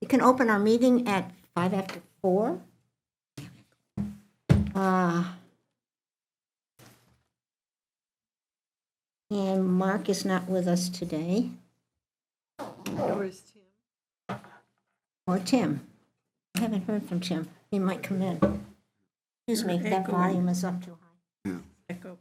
We can open our meeting at 4:05. And Mark is not with us today. Or is Tim? Or Tim. I haven't heard from Tim. He might come in. Excuse me, that Echoing. volume is up too high. Echo.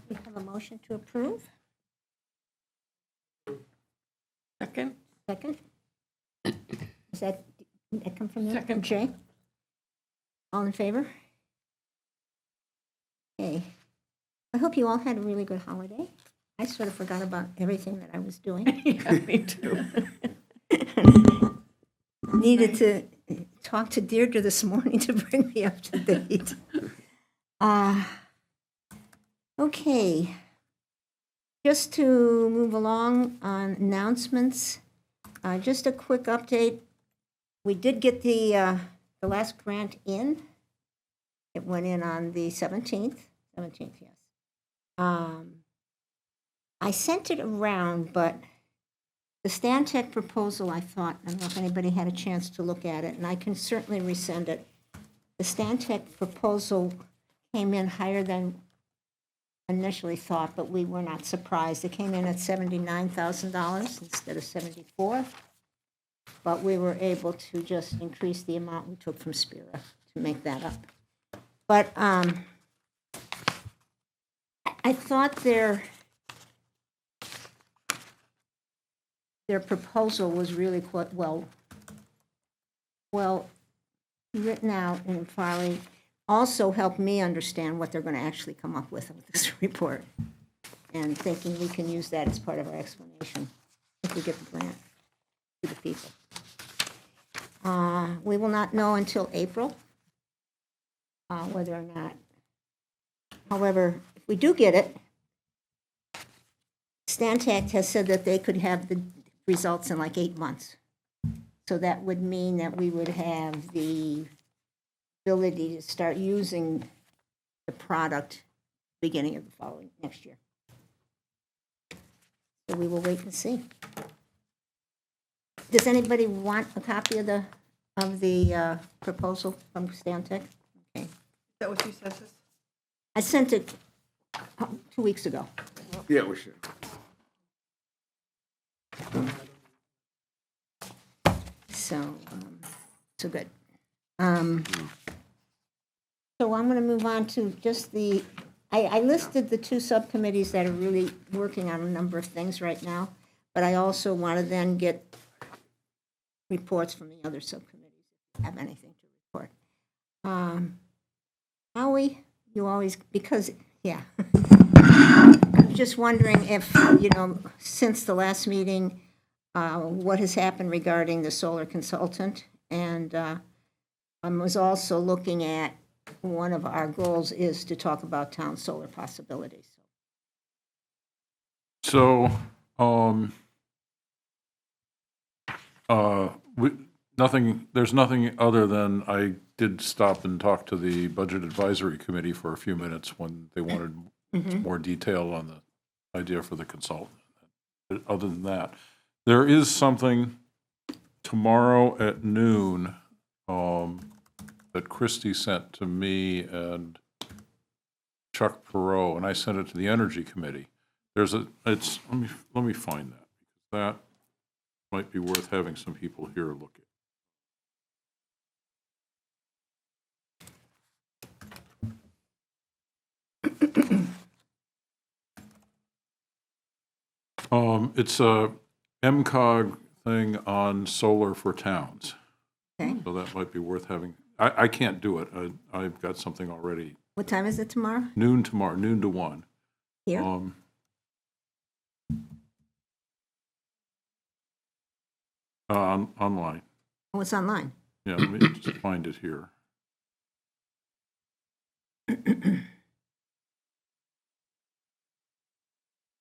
We have a motion to approve. Second? Second? Does that come from there? Second. Jay? All in favor? Okay. I hope you all had a really good holiday. I sort of forgot about everything that I was doing. Yeah, me too. Needed to talk to Deirdre this morning to bring me up to date. Okay. Just to move along on announcements, just a quick update. We did get the last grant in. It went in on the 17th. 17th, yes. I sent it around, but the Stantec proposal, I thought, I don't know if anybody had a chance to look at it, and I can certainly resend it. The Stantec proposal came in higher than initially thought, but we were not surprised. It came in at $79,000 instead of $74,000, but we were able to just increase the amount we took from Spira to make that up. But I thought their proposal was really quite well written out, and probably also helped me understand what they're going to actually come up with this report, and thinking we can use that as part of our explanation if we get the grant to the people. We will not know until April whether or not. However, if we do get it, Stantec has said that they could have the results in like 8 months. So that would mean that we would have the ability to start using the product beginning of the following next year. So we will wait and see. Does anybody want a copy of the proposal from Stantec? Okay. Is that what you sent us? I sent it 2 weeks ago. Yeah, we should. So good. So I'm going to move on to just I listed the 2 subcommittees that are really working on a number of things right now, but I also want to then get reports from the other subcommittees if you have anything to report. Howie, you always, because, yeah. I'm just wondering if, since the last meeting, what has happened regarding the solar consultant. And I was also looking at one of our goals is to talk about town solar possibilities. So, there's nothing other than I did stop and talk to the Budget Advisory Committee for a few minutes when they wanted more detail on the idea for the consultant. Other than that, there is something tomorrow at noon that Christie sent to me and Chuck Perot, and I sent it to the Energy Committee. Let me find that, because that might be worth having some people here look at. It's a MCOG thing on solar for towns. Okay. So that might be worth having. I can't do it. I've got something already. What time is it tomorrow? Noon tomorrow, noon to 1. Here? Online. Oh, it's online. Yeah, let me just find it here.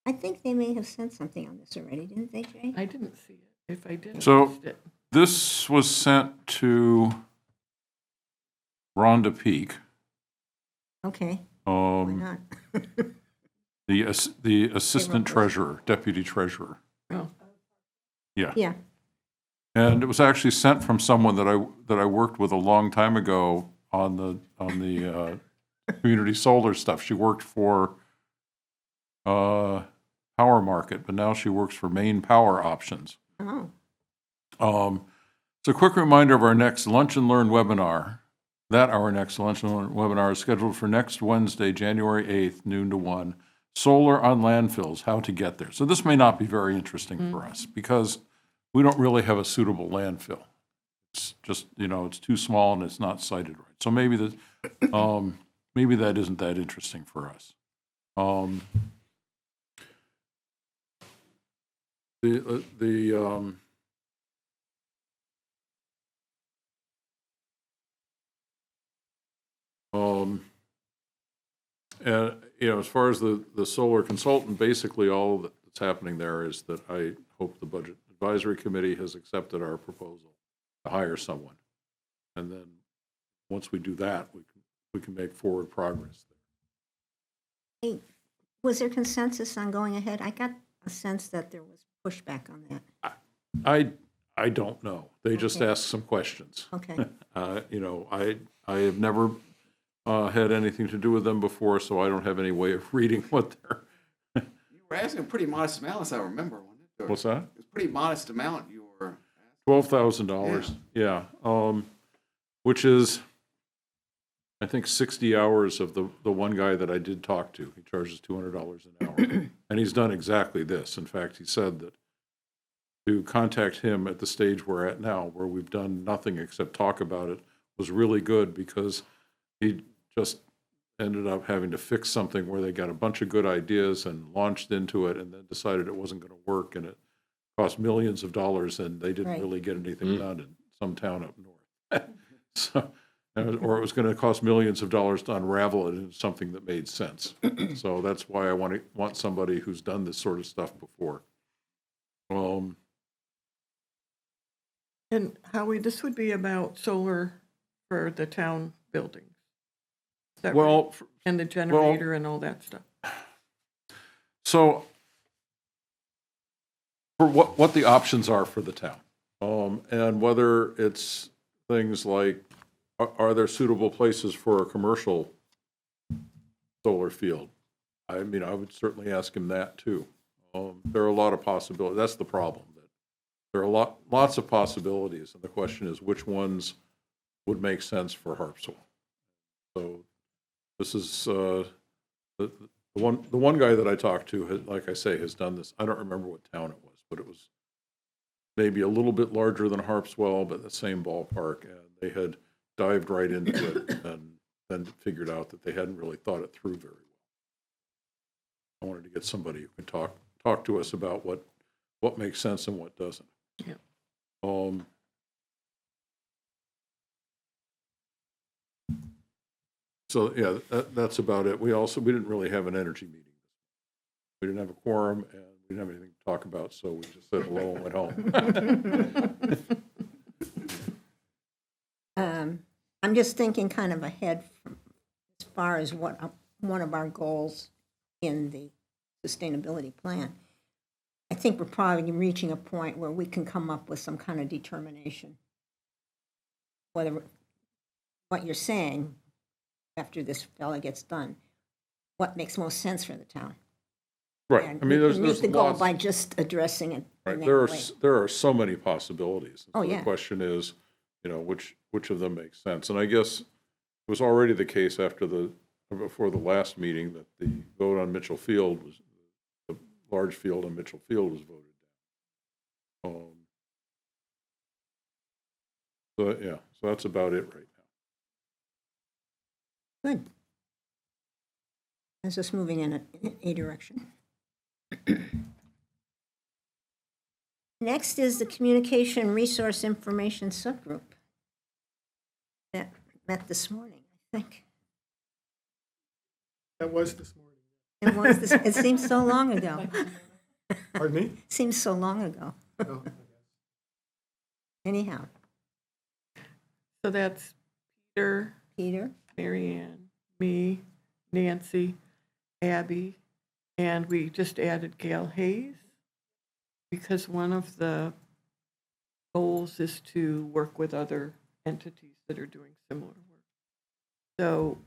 I think they may have sent something on this already, didn't they, Jay? I didn't see it. If I did, I So- missed it. This was sent to Rhonda Peak, Okay, why not? the assistant treasurer, deputy treasurer. Oh, Yeah. Yeah, And it was actually sent from someone that I worked with a long time ago on the community solar stuff. She worked for Power Market, but now she works for Maine Power Options. oh, So a quick reminder of our next Lunch and Learn webinar. Our next Lunch and Learn webinar is scheduled for next Wednesday, January 8th, noon to 1. Solar on landfills, how to get there. So this may not be very interesting for us because we don't really have a suitable landfill. It's just, it's too small and it's not sited right. So maybe that isn't that interesting for us. And, as far as the solar consultant, basically all that's happening there is that I hope the Budget Advisory Committee has accepted our proposal to hire someone. And then, once we do that, we can make forward progress there. hey, was there consensus on going ahead? I got a sense that there was pushback on that. I don't know. They just Okay. asked some questions. Okay, I have never had anything to do with them before, so I don't have any way of reading what they're. You were asking a pretty modest amount, as I remember, wasn't it? Or- What's that? It was a pretty modest amount you were $12,000. Yeah. Which is, I think, 60 hours of the one guy that I did talk to. He charges $200 an hour, and he's done exactly this. In fact, he said that to contact him at the stage we're at now, where we've done nothing except talk about it, was really good because he just ended up having to fix something where they got a bunch of good ideas and launched into it and then decided it wasn't going to work, and it cost millions of dollars, and they didn't Right. really get anything done in some town up north. So, or it was going to cost millions of dollars to unravel it into something that made sense. So that's why I want somebody who's done this sort of stuff before. and Howie, this would be about solar for the town buildings. Is that right? Well, And the generator and all that stuff. so for what the options are for the town, and whether it's things like, are there suitable places for a commercial solar field? I mean, I would certainly ask him that too. There are a lot of possibilities. That's the problem. That there are lots of possibilities, and the question is which ones would make sense for Harpswell. So this is the one guy that I talked to, like I say, has done this. I don't remember what town it was, but it was maybe a little bit larger than Harpswell, but the same ballpark. And they had dived right into it and then figured out that they hadn't really thought it through very well. I wanted to get somebody who could talk to us about what makes sense and what doesn't. Yeah. So yeah, that's about it. We didn't really have an energy meeting. We didn't have a quorum and we didn't have anything to talk about, so we just said hello and went home. I'm just thinking kind of ahead from, as far as what one of our goals in the sustainability plan. I think we're probably reaching a point where we can come up with some kind of determination. Whether what you're saying after this fella gets done, what makes most sense for the town. Right. And I mean, we there's can meet the goal lots. by just addressing it. Right. in that There way. are so many possibilities. Oh, So yeah. The question is, which of them makes sense? And I guess it was already the case before the last meeting that the vote on Mitchell Field was, the Large Field and Mitchell Field was voted down. So, yeah, so that's about it right now. Good. That's just moving in a direction. Next is the Communication Resource Information Subgroup that met this morning, I think. That was this morning. It seems so long ago. Pardon me? Seems so long ago. No. Anyhow, So that's Peter, Peter, Mary Ann, me, Nancy, Abby, and we just added Gail Hayes because one of the goals is to work with other entities that are doing similar work. So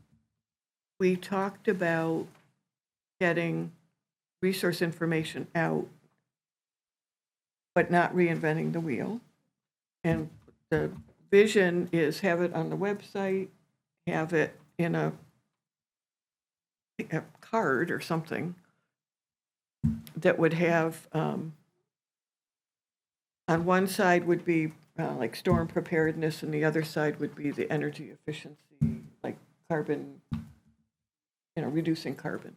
we talked about getting resource information out, but not reinventing the wheel. And the vision is have it on the website, have it in a card or something that would have, on one side would be like storm preparedness, and the other side would be the energy efficiency, like carbon, reducing carbon.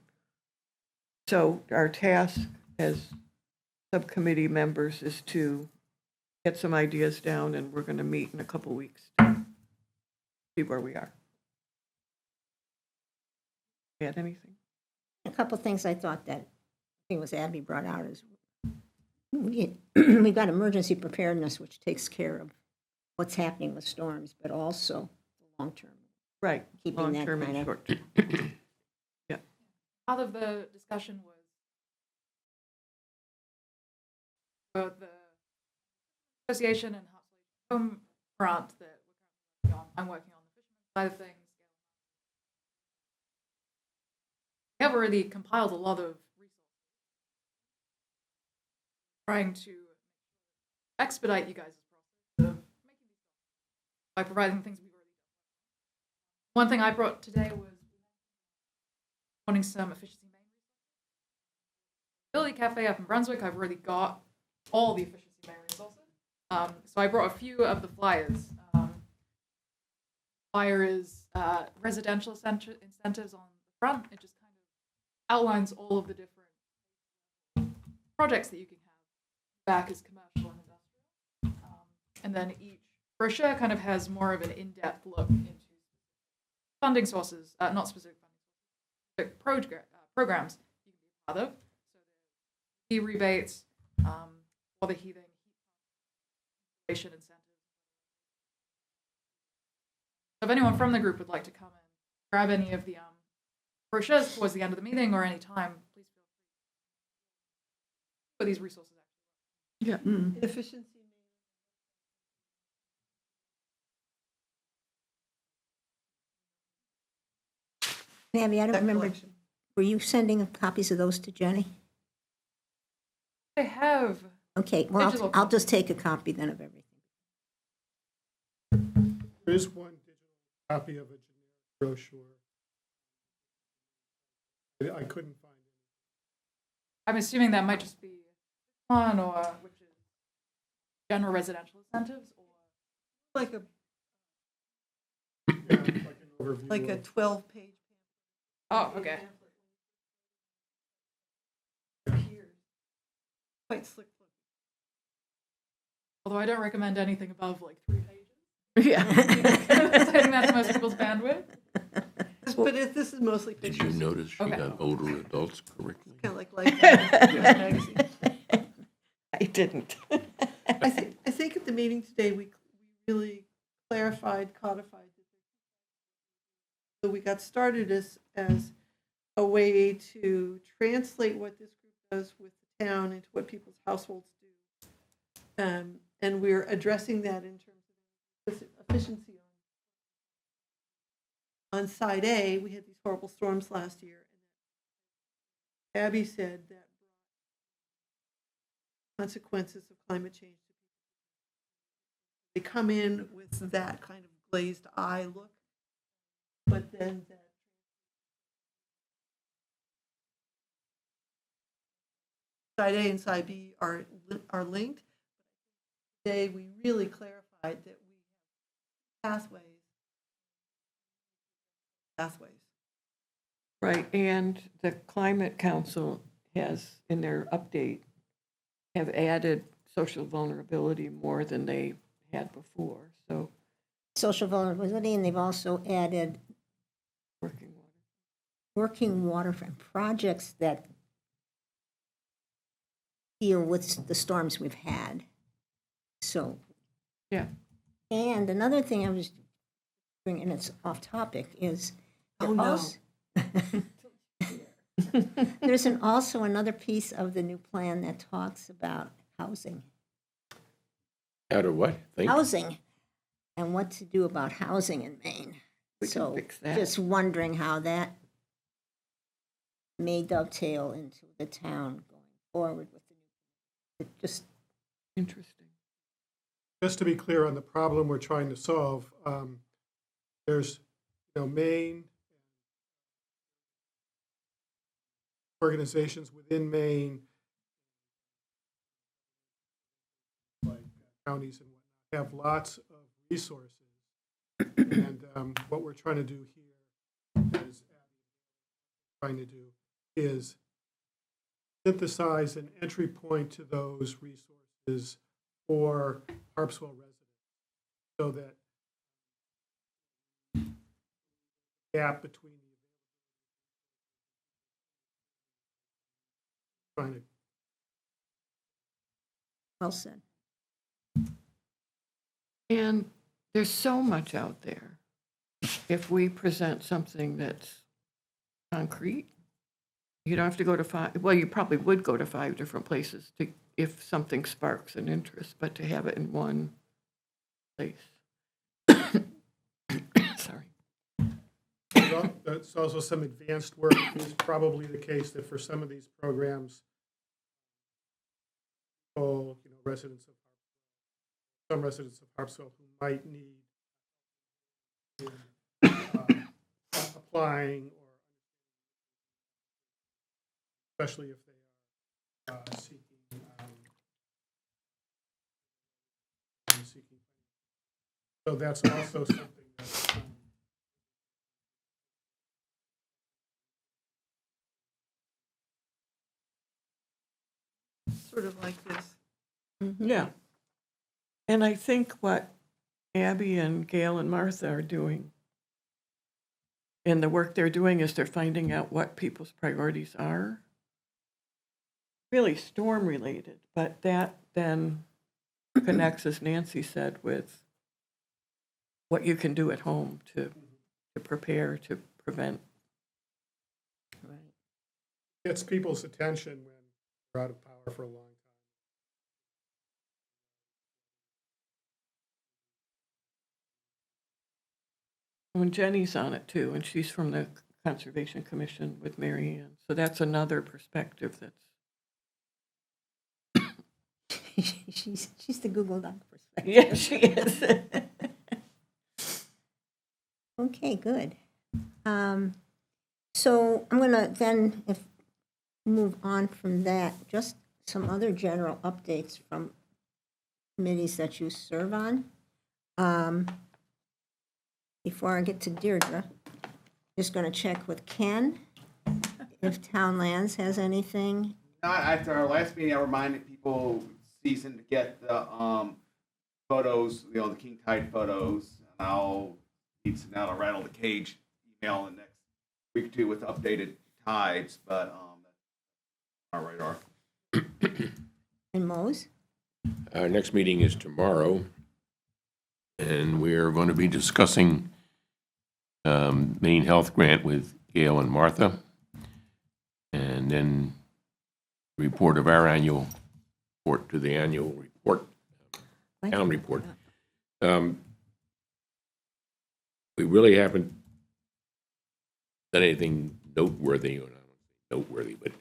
So our task as subcommittee members is to get some ideas down, and we're going to meet in a couple weeks to see where we are. Add anything? a couple things I thought that, I think it was Abby brought out is we got emergency preparedness, which takes care of what's happening with storms, but also the long-term. Right, Keeping that long-term kind and of- short-term. Part of the discussion was about the association and Harpswell home grant that we're currently working on. I'm working on the fisherman side of things. We have already compiled a lot of resources, trying to expedite you guys' process of making these by providing things we've already done. One thing I brought today was wanting some efficiency main resources. Ability Cafe up in Brunswick, I've already got all the efficiency main resources. So I brought a few of the flyers. Flyer is residential incentives on the front. It just kind of outlines all of the different projects that you can have. Back is commercial and industrial. And then each brochure kind of has more of an in-depth look into funding sources, not specific funding sources, programs you can be a part of. So the rebates, or the heating, installation incentives. So if anyone from the group would like to come and grab any of the brochures towards the end of the meeting or any time, please feel free. For these resources, actually. Yeah. Efficiency. Abby, I don't That remember, collection. were you sending copies of those to Jenny? I have. Okay, well, Digital I'll just take a copy then of everything. There is one digital copy of a generic brochure. I couldn't find it. I'm assuming that might just be one, or which is general residential incentives, or Like a Yeah, like an overview. like a of- 12-page. oh, okay. Quite slick look. Although I don't recommend anything above like 3 pages. Yeah. I think that's most people's bandwidth. But this is mostly Did pictures. you notice she Okay. got older adults correctly? Kind of like magazine. I didn't. I think at the meeting today, we really clarified, codified. So we got started as a way to translate what this group does with the town into what people's households do. And we're addressing that in terms of efficiency. On side A, we had these horrible storms last year. And Abby said that consequences of climate change. They come in with that kind of glazed eye look, but then that side A and side B are linked. Today, we really clarified that we have pathways. Right, and the Climate Council has, in their update, have added social vulnerability more than they had before, so Social vulnerability, and they've also added working water. working waterfront projects that deal with the storms we've had. So, Yeah. and another thing I was bringing, and it's off topic, is Oh, no. there's also another piece of the new plan that talks about housing. Out of what? Think? Housing, and what to do about housing in Maine. We can So fix that. just wondering how that may dovetail into the town going forward with the new, just, Interesting. Just to be clear on the problem we're trying to solve, there's, Maine, organizations within Maine, like counties and whatnot, have lots of resources. And what we're trying to do here, as trying to do, is synthesize an entry point to those resources for Harpswell residents, so that the gap between trying to well said. And there's so much out there. If we present something that's concrete, you don't have to go to 5, well, you probably would go to 5 different places to, if something sparks an interest, but to have it in one place. Sorry. Well, that's also some advanced work. It's probably the case that for some of these programs, people, some residents of Harpswell who might need applying, or especially if they are seeking. So that's also something that's Sort of like this. Yeah. And I think what Abby and Gail and Martha are doing, and the work they're doing, is they're finding out what people's priorities are. Really storm related, but that then connects, as Nancy said, with what you can do at home to prepare, to prevent. Right. gets people's attention when they're out of power for a long time. And Jenny's on it too, and she's from the Conservation Commission with Mary Ann. So that's another perspective that's, she's the Google Doc perspective. yeah, she is. Okay, good. So I'm going to then move on from that, just some other general updates from committees that you serve on. Before I get to Deirdre, just going to check with Ken if Town Lands has anything. Not after our last meeting, I reminded people season to get the photos, the king tide photos. And I'll need to now rattle the cage email in the next week or two with updated tides, but that's on our radar. And Mose? Our next meeting is tomorrow, and we're going to be discussing Maine Health Grant with Gail and Martha, and then report of our annual report to the annual report, town report. We really haven't done anything noteworthy, or not noteworthy, but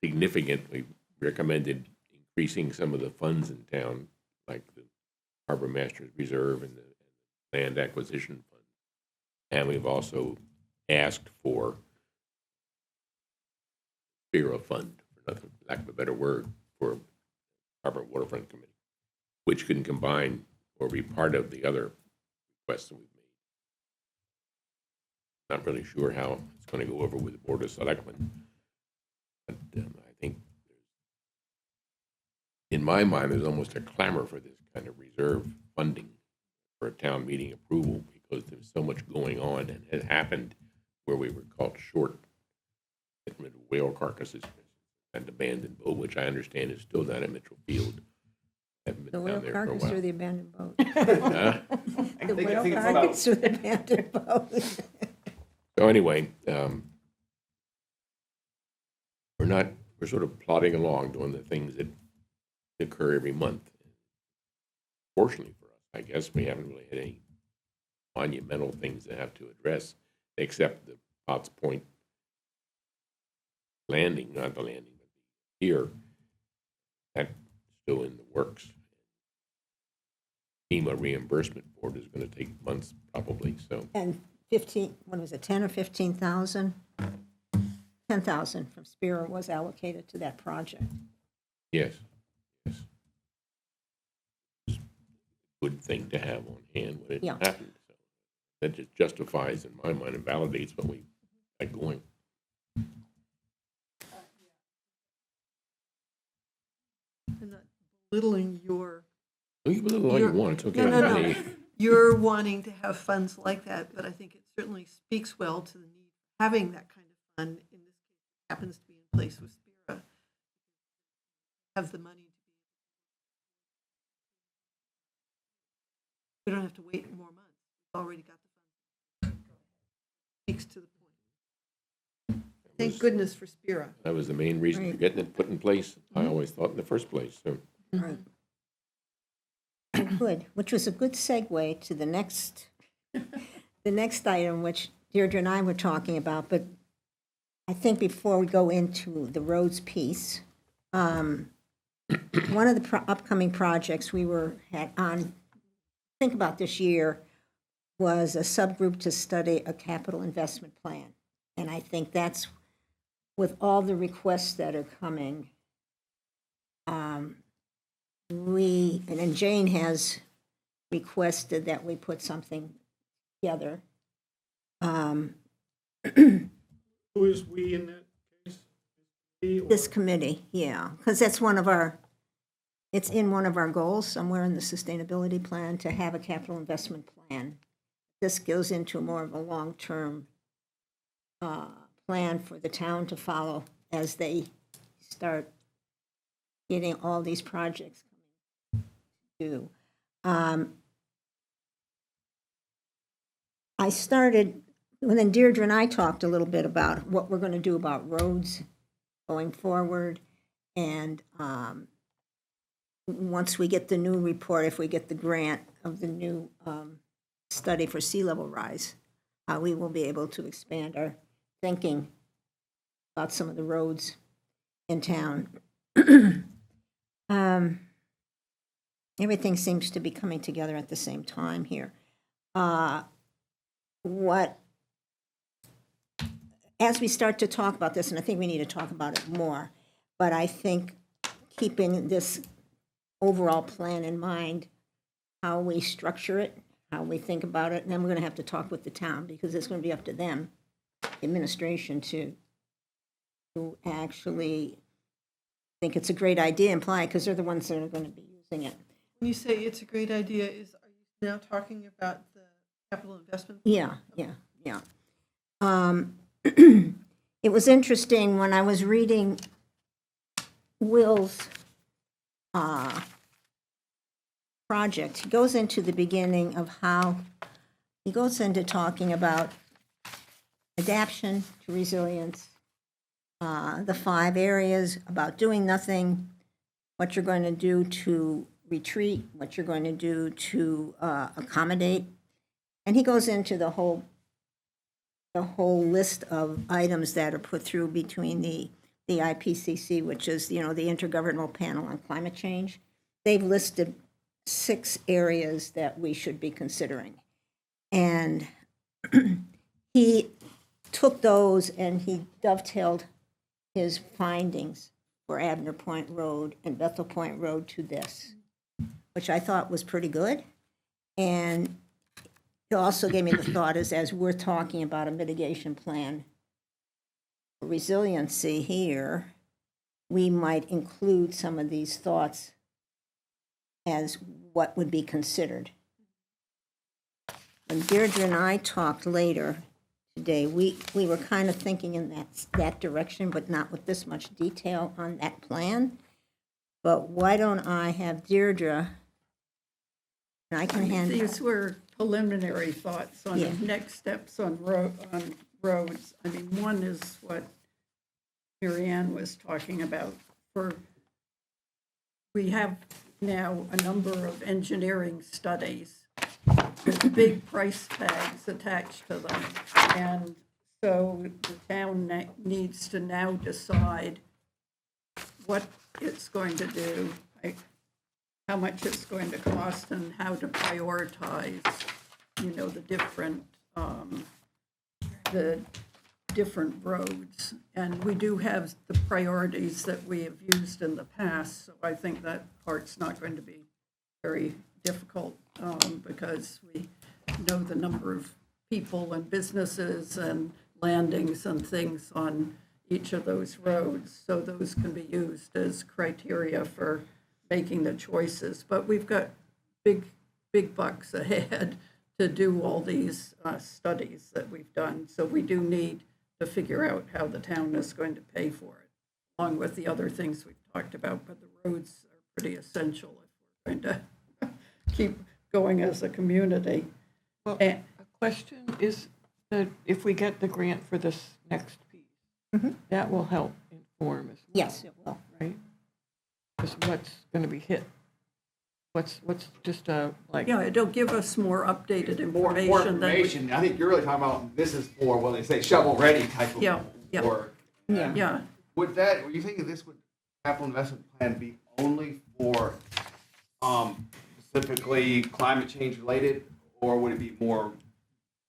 significant. We recommended increasing some of the funds in town, like the Harbor Masters Reserve and the Land Acquisition Fund. And we've also asked for Bureau Fund, for lack of a better word, for Harbor Waterfront Committee, which can combine or be part of the other requests that we've made. Not really sure how it's going to go over with the Board of Selectmen, but I think in my mind, there's almost a clamor for this kind of reserve funding for a town meeting approval because there's so much going on, and it happened where we were caught short with whale carcasses and abandoned boat, which I understand is still down at Mitchell Field. Haven't been The down whale there for a carcass while. or the abandoned boat? Huh? The think- I whale think it's about- carcass or the abandoned boat? So anyway, we're sort of plodding along, doing the things that occur every month. Fortunately for us, I guess, we haven't really had any monumental things to have to address, except the Potts Point landing, not the landing, but the pier. That's still in the works. FEMA reimbursement board is going to take months probably, so. And 15, what was it, 10 or 15,000? 10,000 from Spira was allocated to that project. Yes, yes. It's a good thing to have on hand when it Yeah. happens. So that just justifies, in my mind, and validates what we got going. I'm not belittling your, You can believe all you You're- want, it's okay. no, no, with no. me. You're wanting to have funds like that, but I think it certainly speaks well to the need of having that kind of fund. In this case, it happens to be in place with Spira. Have the money to be. We don't have to wait more months. We've already got the funds. Speaks to the point. Thank goodness for Spira. That was the main reason for Right. getting it put in place, I always thought in the first place, so. Right. Good, which was a good segue to the next item, which Deirdre and I were talking about, but I think before we go into the roads piece, one of the upcoming projects we had on, think about this year, was a subgroup to study a capital investment plan. And I think that's, with all the requests that are coming, and Jane has requested that we put something together. Who is we in that case? We or- This committee, yeah, because that's it's in one of our goals somewhere in the sustainability plan to have a capital investment plan. This goes into more of a long-term plan for the town to follow as they start getting all these projects coming due. I started, and then Deirdre and I talked a little bit about what we're going to do about roads going forward. And once we get the new report, if we get the grant of the new study for sea level rise, we will be able to expand our thinking about some of the roads in town. Everything seems to be coming together at the same time here. As we start to talk about this, and I think we need to talk about it more, but I think keeping this overall plan in mind, how we structure it, how we think about it, and then we're going to have to talk with the town, because it's going to be up to them, administration, to actually think it's a great idea, imply, because they're the ones that are going to be using it. When you say it's a great idea, are you now talking about the capital investment? Yeah. It was interesting when I was reading Will's project. He goes into the beginning of how, he goes into talking about adaptation to resilience, the 5 areas, about doing nothing, what you're going to do to retreat, what you're going to do to accommodate. And he goes into the whole list of items that are put through between the IPCC, which is, the Intergovernmental Panel on Climate Change. They've listed 6 areas that we should be considering. And he took those and he dovetailed his findings for Abner Point Road and Bethel Point Road to this, which I thought was pretty good. And it also gave me the thought is, as we're talking about a mitigation plan for resiliency here, we might include some of these thoughts as what would be considered. When Deirdre and I talked later today, we were kind of thinking in that direction, but not with this much detail on that plan. But why don't I have Deirdre, and I can hand, These were preliminary thoughts on Yeah. next steps on roads. I mean, one is what Mary Ann was talking about. We have now a number of engineering studies with big price tags attached to them. And so the town needs to now decide what it's going to do, how much it's going to cost, and how to prioritize, the different roads. And we do have the priorities that we have used in the past, so I think that part's not going to be very difficult, because we know the number of people and businesses and landings and things on each of those roads, so those can be used as criteria for making the choices. But we've got big bucks ahead to do all these studies that we've done, so we do need to figure out how the town is going to pay for it, along with the other things we've talked about. But the roads are pretty essential if we're going to keep going as a community. Well, And- a question is that if we get the grant for this next piece, that will help inform as well. yes, it will. Right? Because what's going to be hit? What's just like? Yeah, it'll give us more updated More information than we. information. I think you're really talking about, this is for, well, they say shovel-ready type of Yeah, yeah. work. Yeah, Would you think this would, capital investment plan be only for specifically climate change related, or would it be more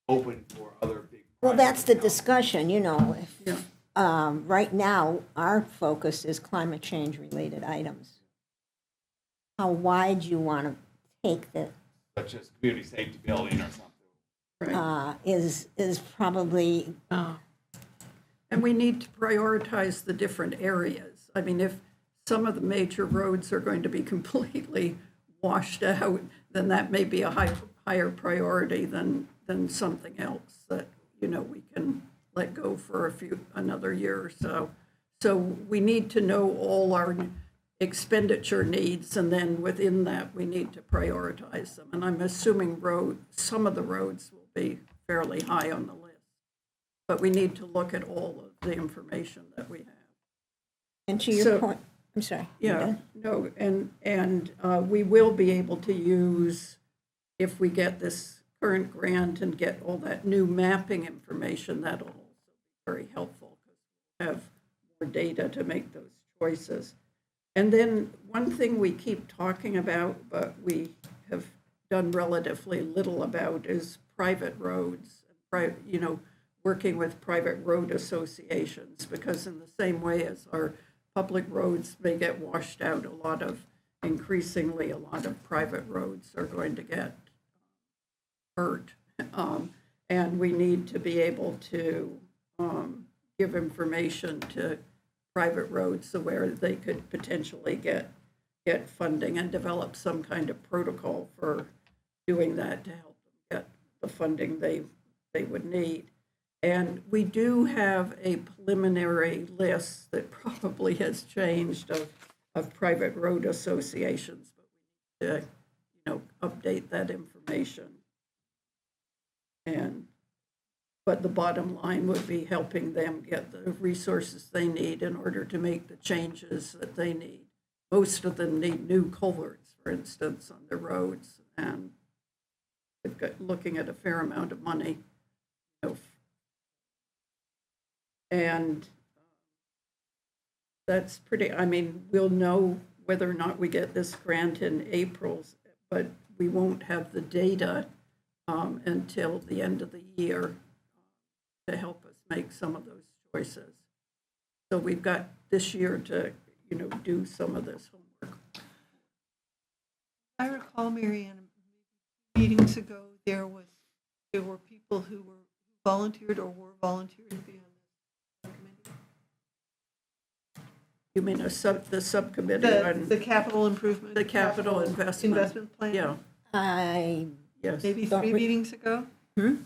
open for other big? Well, that's the projects? discussion, if, yeah. right now, our focus is climate change related items. How wide you want to take the, Such as community safety building or something. is probably, And we need to prioritize the different areas. I mean, if some of the major roads are going to be completely washed out, then that may be a higher priority than something else that, we can let go for another year or so. So we need to know all our expenditure needs, and then within that, we need to prioritize them. And I'm assuming some of the roads will be fairly high on the list. But we need to look at all of the information that we have. and to your So- point, I'm sorry. Yeah, no, and we will be able to use, if we get this current grant and get all that new mapping information, that'll also be very helpful, because we'll have more data to make those choices. And then one thing we keep talking about, but we have done relatively little about, is private roads, working with private road associations, because in the same way as our public roads may get washed out, increasingly a lot of private roads are going to get hurt. And we need to be able to give information to private roads so where they could potentially get funding, and develop some kind of protocol for doing that to help them get the funding they would need. And we do have a preliminary list that probably has changed of private road associations, but we need to, update that information. But the bottom line would be helping them get the resources they need in order to make the changes that they need. Most of them need new culverts, for instance, on their roads, and they've got looking at a fair amount of money. And that's we'll know whether or not we get this grant in April, but we won't have the data until the end of the year to help us make some of those choices. So we've got this year to, do some of this homework. I recall, Marianne, meetings ago, there were people who were volunteered or were volunteered to be on the subcommittee. You mean the subcommittee on The capital improvement. the capital investment? plan. Yeah, I, yes. Maybe Don't 3 we- meetings ago.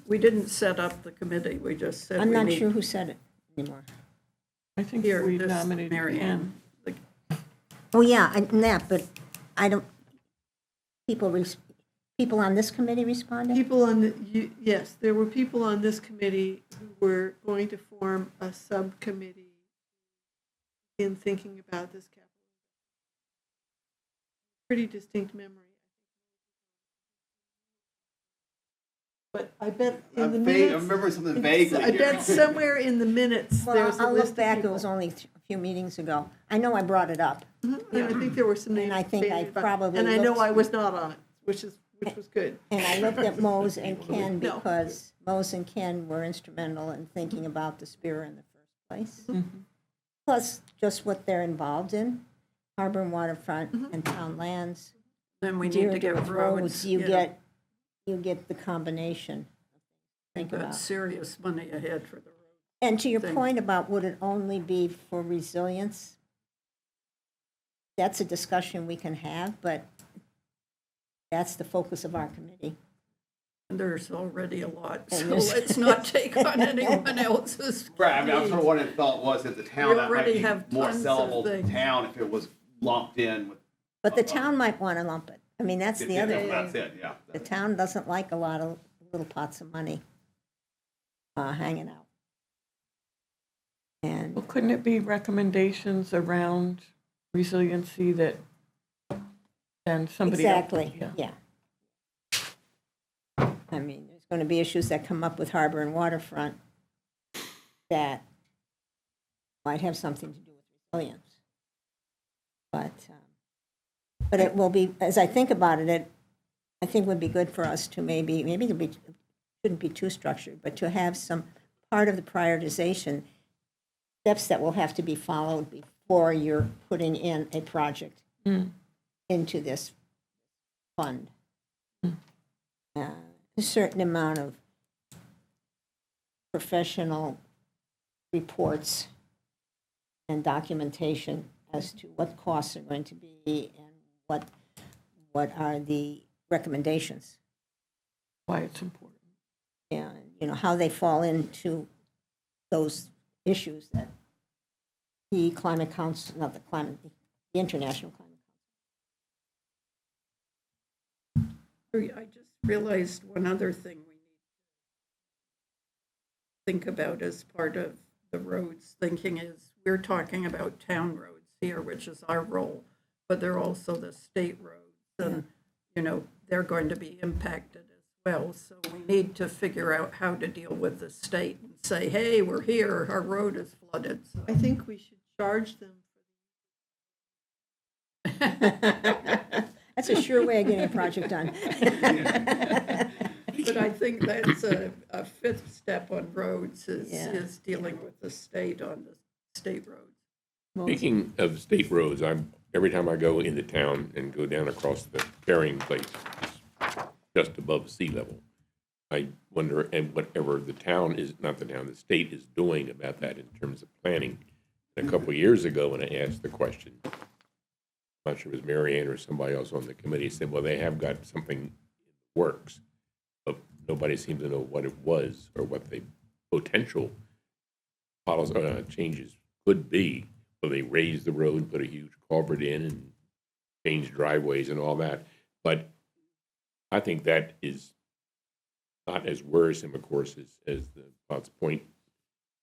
We didn't set up the committee, we just said I'm we not need- sure who said it anymore. I think Here, we this nominated Mary Ann. Ann. Oh, yeah, and that, but I don't, people on this committee responded? People on yes, there were people on this committee who were going to form a subcommittee in thinking about this capital. Pretty distinct memory. But I bet in the I minutes. remember something vaguely I here. bet somewhere in the minutes, Well, there's a I'll list look back, of it was people. only a few meetings ago. I know I brought it up. And I think there were some names. And I think I bandied about. probably And I know looked- I was not on it, which was good. And I looked at Mose and Ken No. because Mose and Ken were instrumental in thinking about the Spear in the first place. Plus, just what they're involved in, harbor and waterfront and town lands. Then we need to get Deerfield roads. You get the combination. Think We've got about. serious money ahead for the road. And to your thing. point about would it only be for resilience? That's a discussion we can have, but that's the focus of our committee. And there's already a lot, And so there's- let's not take on anyone else's. Right, I mean, I'm plate. sort of what it felt was that the town, We that might already be have more tons of sellable things. town if it was lumped in with. But the town might want to lump it. I mean, that's the other That's thing. it, yeah. The town doesn't like a lot of little pots of money hanging out. And Well, couldn't it be recommendations around resiliency that then somebody else? exactly, yeah. I mean, there's going to be issues that come up with harbor and waterfront that might have something to do with resilience. But it will be, as I think about it, I think would be good for us to maybe it shouldn't be too structured, but to have some part of the prioritization, steps that will have to be followed before you're putting in a project into this fund. A certain amount of professional reports and documentation as to what costs are going to be and what are the recommendations. Why it's important. And, how they fall into those issues that the climate council, not the climate, the international climate council. I just realized one other thing we need to think about as part of the roads thinking is we're talking about town roads here, which is our role, but they're also the state roads. And, they're going to be impacted as well. So we need to figure out how to deal with the state and say, hey, we're here, our road is flooded. So I think we should charge them. That's a sure way of getting a project done. But I think that's a fifth step on roads Yeah. is dealing with the state on the state roads. Speaking of state roads, every time I go into town and go down across the carrying place, just above sea level, I wonder, and whatever the state is doing about that in terms of planning. And a couple of years ago, when I asked the question, I'm not sure it was Mary Ann or somebody else on the committee, said, well, they have got something in the works, but nobody seems to know what it was or what the potential policy changes could be. Will they raise the road, put a huge culvert in, and change driveways and all that? But I think that is not as worrisome, of course, as the Potts Point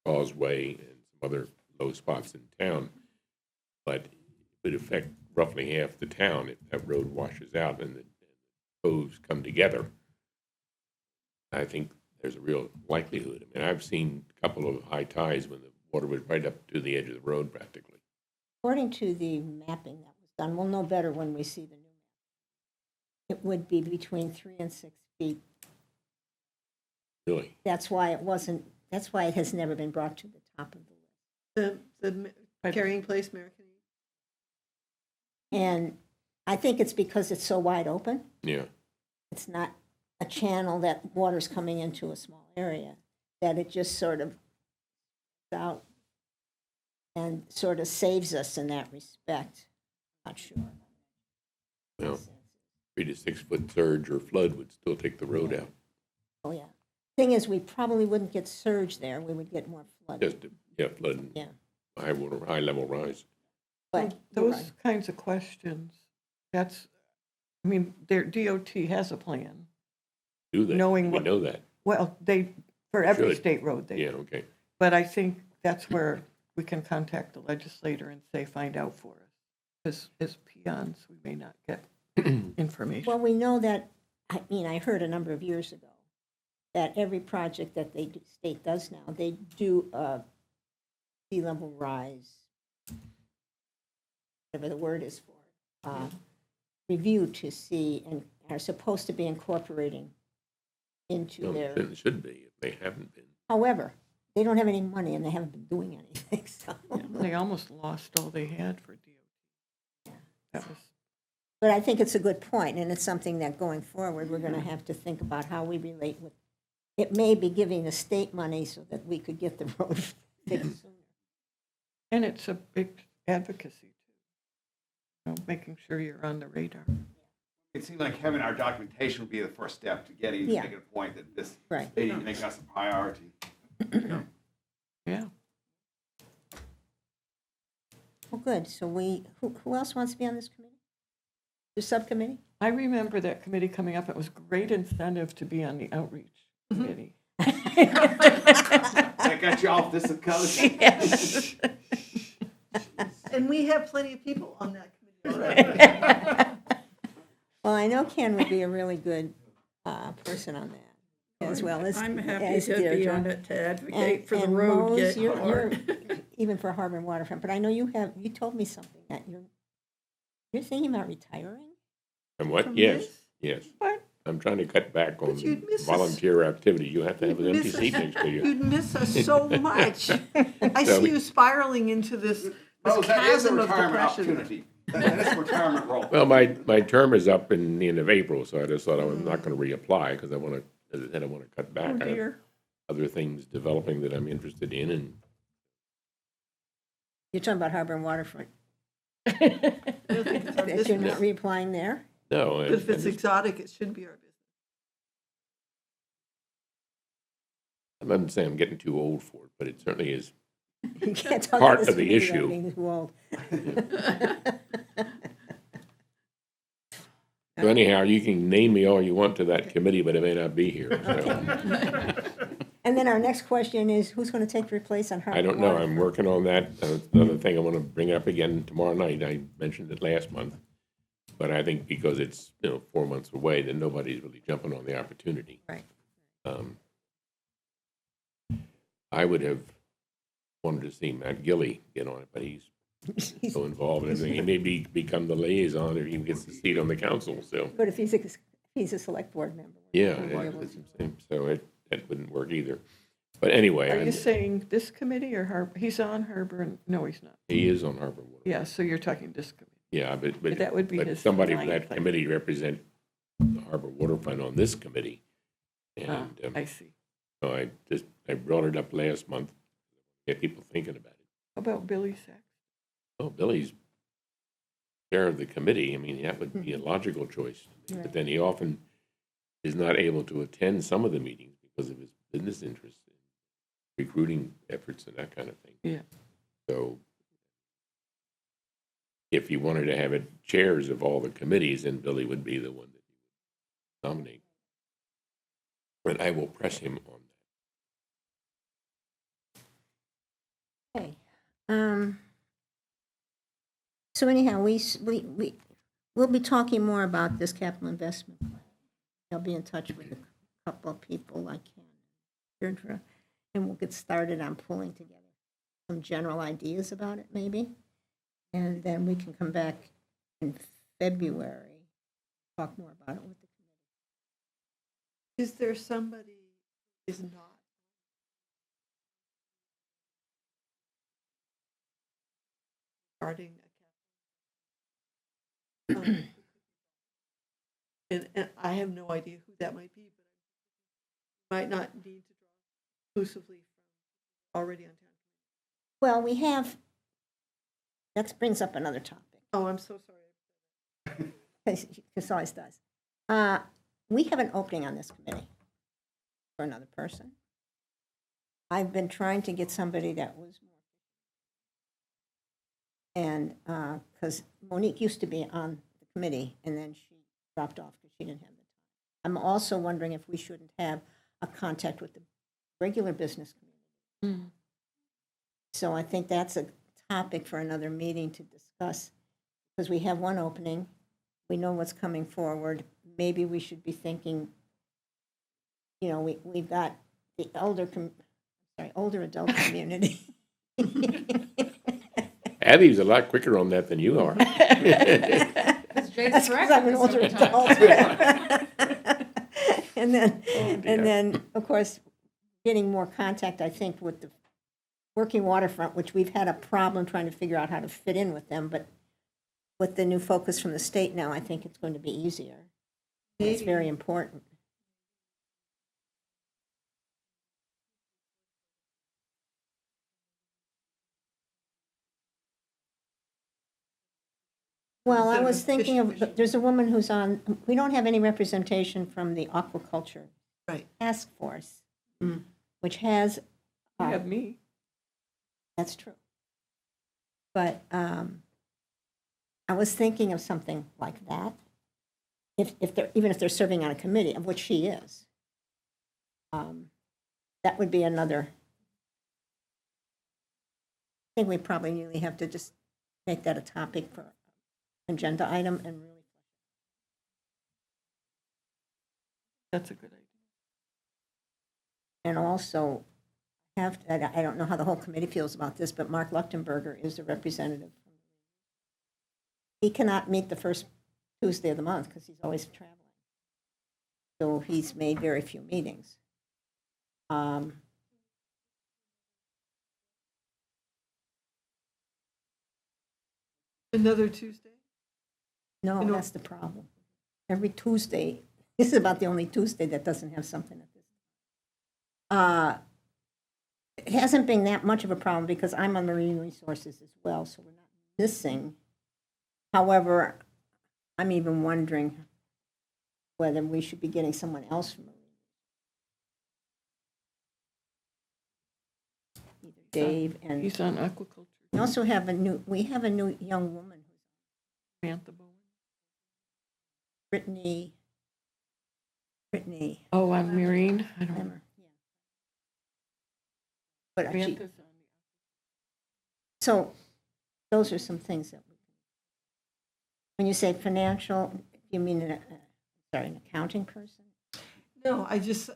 Causeway and some other low spots in town. But it would affect roughly half the town if that road washes out and the coves come together. I think there's a real likelihood. I mean, I've seen a couple of high tides when the water was right up to the edge of the road practically. According to the mapping that was done, we'll know better when we see the new map. It would be between 3 and 6 feet. Really? That's why it has never been brought to the top of the list. The carrying place, American. And I think it's because it's so wide open. Yeah. It's not a channel that water's coming into a small area, that it just sort of out and sort of saves us in that respect. Not sure. Well, 3 to 6 foot surge or flood would still take the road out. Oh, yeah. Thing is, we probably wouldn't get surge there. We would get more flood. Just, yeah, flood and Yeah. high level rise. But you're Those right. kinds of questions, that's, I mean, their DOT has a plan. Do they? Knowing We what- know that. Well, for every Should. state road, Yeah, okay. but I think that's where we can contact the legislator and say, find out for us. As peons, we may not get information. Well, we know that, I mean, I heard a number of years ago that every project that the state does now, they do a sea level rise, whatever the word is for it, review to see, and are supposed to be incorporating into Well, their, it should be if they haven't been. however, they don't have any money and they haven't been doing anything, so. They almost lost all they had for DOT. That was, But I think it's a good point, and it's something that going forward, we're gonna have to think about how we relate with, it may be giving the state money so that we could get the road fixed sooner. and it's a big advocacy too. Making sure you're on the radar. It seemed like having our documentation would be the first step to getting, Yeah. making a point that this, Right. they need to make us a priority. Yeah. Well, good, so who else wants to be on this committee? The subcommittee? I remember that committee coming up. It was great incentive to be on the outreach committee. That got you off this coast. Yes. And we have plenty of people on that committee already. Well, I know Ken would be a really good person on that, as well as. I'm happy as to be Deirdre. on it to advocate And- for the and road Mose, get you're- hard. Even for Harbor and Waterfront, but I know you told me something, that you're thinking about retiring? And what? From Yes, this? yes. What? I'm trying to cut back on you'd miss us. volunteer activity. You have to have an You'd empty miss seat us. next to you. You'd miss us so much. I So see we- you spiraling into this Oh, that is a chasm of retirement depression. opportunity. That is a retirement role. Well, my term is up in the end of April, so I just thought I'm not going to reapply because I want to, as I said, I want to cut back. Oh, I have dear. other things developing that I'm interested in, and You're talking about Harbor and Waterfront, I don't think it's our that you're not business. reapplying there? no. But if it's exotic, it should be our business. I'm not saying I'm getting too old for it, but it certainly is. You can't talk Part to this of the committee about issue. being too old. So anyhow, you can name me all you want to that committee, but I may not be here. So. And then our next question is, who's going to take your place on Harbor I and don't know. I'm Waterfront? working on that. That's another thing I want to bring up again tomorrow night. I mentioned it last month. But I think because it's, 4 months away, then nobody's really jumping on the opportunity. Right. I would have wanted to see Matt Gilly get on it, but he's so involved in everything. He may become the liaison if he gets the seat on the council, so. But if he's a select board member. Yeah, we'll be able that's to- what I'm saying. So that wouldn't work either. But anyway, Are you saying this committee or Harbor? He's on Harbor and, no, he's not. he is on Harbor Water. Yeah, so you're talking this committee. Yeah, but That would be but his somebody from ninth, that I committee represent the Harbor Waterfront on this committee. Ah, And I see. so I brought it up last month, get people thinking about it. How about Billy Sachs? Oh, Billy's chair of the committee. I mean, that would be a logical choice. Right. But then he often is not able to attend some of the meetings because of his business interests, recruiting efforts and that kind of thing. Yeah. So if you wanted to have it chairs of all the committees, then Billy would be the one that you would nominate. But I will press him on that. Okay. So anyhow, we'll be talking more about this capital investment plan. I'll be in touch with a couple of people like Deirdre, and we'll get started on pulling together some general ideas about it, maybe. And then we can come back in February, talk more about it with the committee. Is there somebody who is not? Regarding um, and I have no idea who that might be, but might not need to draw exclusively from already on town. Well, we have, that brings up another topic. Oh, I'm so sorry. This always does. We have an opening on this committee for another person. I've been trying to get somebody that was more, and because Monique used to be on the committee, and then she dropped off because she didn't have the time. I'm also wondering if we shouldn't have a contact with the regular business community. So I think that's a topic for another meeting to discuss, because we have one opening. We know what's coming forward. Maybe we should be thinking, you know, we've got the older adult community. Abby's a lot quicker on that than you are. That's Jade's That's correct. because I'm an older adult. And then, Oh, dear. and then, of course, getting more contact, I think, with the working waterfront, which we've had a problem trying to figure out how to fit in with them, but with the new focus from the state now, I think it's going to be easier. It's very important. Well, I Instead of was a thinking of, fish- there's a woman who's on, we don't have any representation from the aquaculture Right. task force, which has, You have me. that's true. But I was thinking of something like that, if they're, even if they're serving on a committee, of which she is. That would be another, I think we probably really have to just make that a topic for agenda item and really. That's a good idea. And also, I don't know how the whole committee feels about this, but Mark Luchtenberger is the representative. He cannot meet the first Tuesday of the month because he's always traveling. So he's made very few meetings. Another Tuesday? No, You know- that's the problem. Every Tuesday, this is about the only Tuesday that doesn't have something at this. It hasn't been that much of a problem because I'm on marine resources as well, so we're not missing. However, I'm even wondering whether we should be getting someone else from marine. Either Dave and, He's on aquaculture. we also have a new young woman, Samantha Bowen. Brittany. Oh, on Marine? I don't know. Lemmer, yeah. But she, Samantha's on so those are some things that we can. When you say financial, you mean an accounting person? No, I'm sure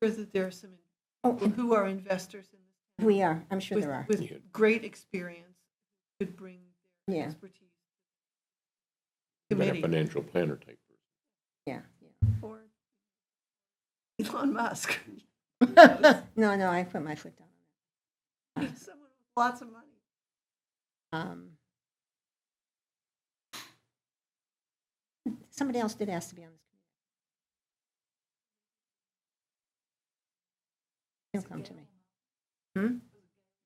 that there are some Oh, who are investors in this town we are, I'm sure there are. with great experience, could bring their Yeah. expertise. Better Committee. financial planner type person. Yeah, Or Elon Musk. yeah. No, I put my foot down Someone with lots of money. on that. Somebody else did ask to be on this committee. He'll come to me.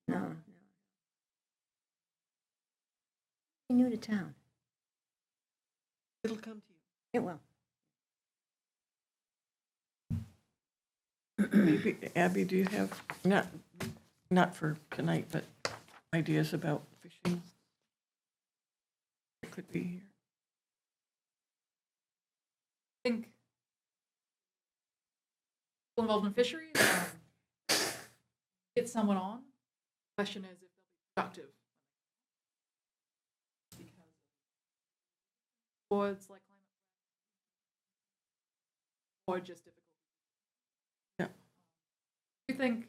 No. He's new to town. It'll come to you. It will. Maybe, Abby, do you have, not for tonight, but ideas about fishing? It could be here. I think people involved in fisheries, get someone on. The question is if they'll be productive. Because words like climate or just difficult. Yeah. Do you think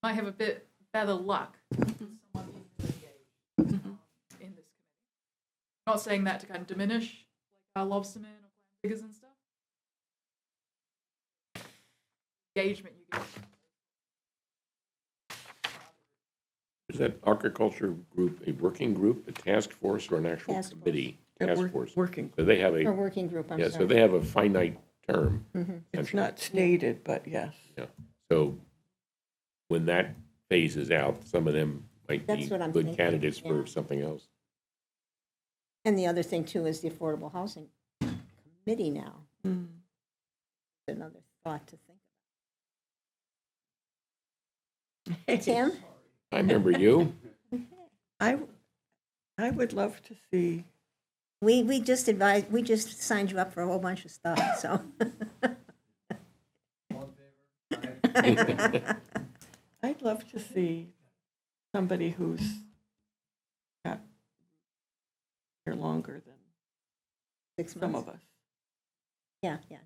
might have a bit better luck with someone who's engaged in this committee? I'm not saying that to kind of diminish like our lobstermen or clam diggers and stuff. Engagement you get. is that agriculture group a working group, a task force, or an actual Task force. committee? That Task work- force. working. So they have Or a, working group, I'm yeah, so sorry. they have a finite term. It's essentially. not stated, but yes. Yeah, so when that phases out, some of them might be That's what I'm good thinking, candidates yeah. for something else. And the other thing too is the Affordable Housing Committee now. Mm. Another thought to think about. Tim? I remember you. I would love to see, We just advised, we just signed you up for a whole bunch of stuff, so. I'd love to see somebody who's got here longer than 6 some months. of us. Yeah, yeah.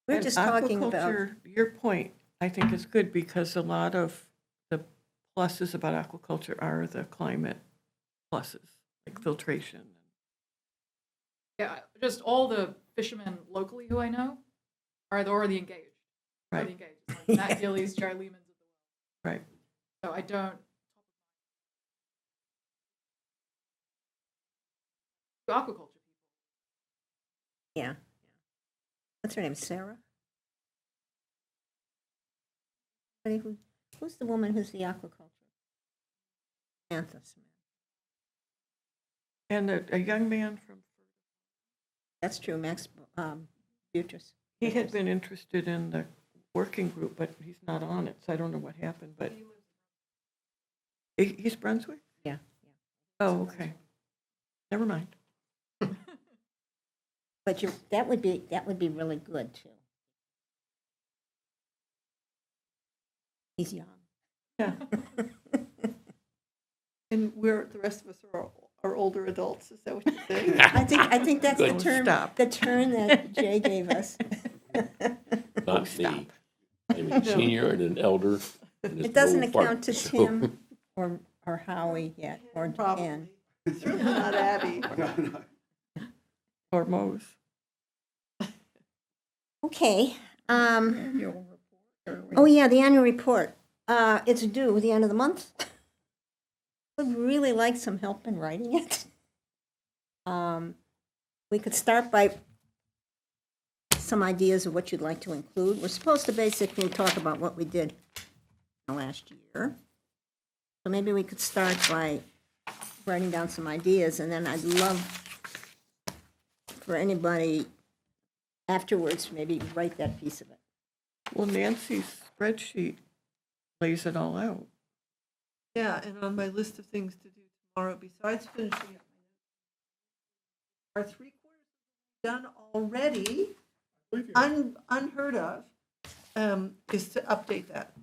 We're And just talking about, aquaculture, your point, I think is good because a lot of the pluses about aquaculture are the climate pluses, like filtration. Yeah, just all the fishermen locally who I know are already engaged. Right. Already engaged. Like Matt Gillies, Jerry Lehmans of the world. Right. So I don't. Aquaculture people. yeah. What's her name, Sarah? Who's the woman who's the aquaculture? Samantha. And a young man from, That's true, Max Buttress. he had been interested in the working group, but he's not on it, so I don't know what happened, but. He's Brunswick? Yeah. Oh, okay. Never mind. But that would be really good too. He's young. Yeah. And the rest of us are older adults, is that what you're saying? I think that's the Good. term, Stop. the term that Jay gave us. Not me. I'm a senior and an elder. and It it's doesn't no part, account to so- Tim or Howie yet, or Probably. Ken. Certainly not Abby. Or Mose. Okay. Annual report, Oh, yeah, the annual report. It's due the end of the month. Would really like some help in writing it. We could start by some ideas of what you'd like to include. We're supposed to basically talk about what we did last year. So maybe we could start by writing down some ideas, and then I'd love for anybody afterwards, maybe write that piece of it. Well, Nancy's spreadsheet lays it all out. Yeah, and on my list of things to do tomorrow, besides finishing up my notes, are 3/4 done already, unheard of, is to update that.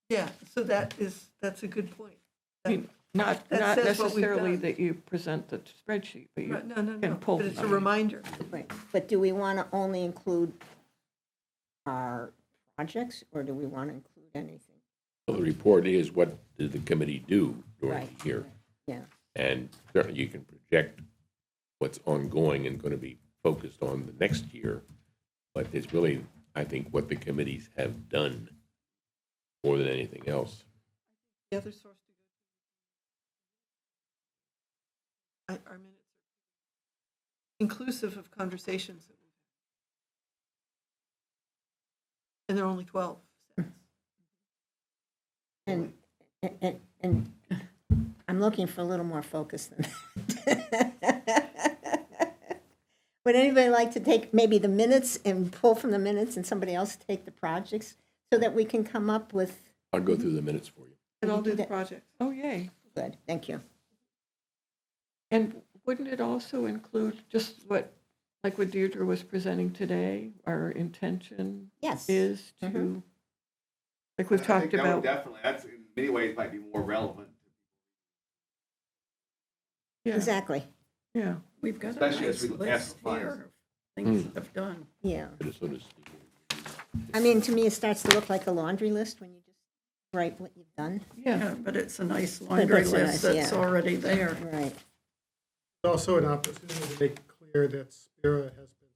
Yeah, so that's a good point. I mean, not That says what we've necessarily done. that you present the spreadsheet, but you Right, no, can pull but it's a them. reminder. Right, but do we want to only include our projects, or do we want to include anything? Well, the report is what did the committee do during Right. the year? Yeah, And certainly you can project what's ongoing and going to be focused on the next year. But it's really, I think, what the committees have done more than anything else. The other source to go to. Our minutes are inclusive of conversations that we've had. And there are only 12. and I'm looking for a little more focus than that. Would anybody like to take maybe the minutes and pull from the minutes, and somebody else take the projects, so that we can come up with, I'll go through the minutes for you. And I'll you do do the that? project. Oh, yay. good, thank you. And wouldn't it also include just what Deirdre was presenting today, our intention Yes. is to, Mhm. like we've I think talked that would about. definitely, that's in many ways might be more relevant. Yeah, Exactly, yeah. We've got a Especially as nice we ask list for funds. here of things that have done. yeah. Minnesota's- I mean, to me, it starts to look like a laundry list when you just write what you've done. Yeah, Yeah, but it's a nice laundry it's a list nice, that's yeah. already there. Right. It's also an opportunity to make clear that Spira has been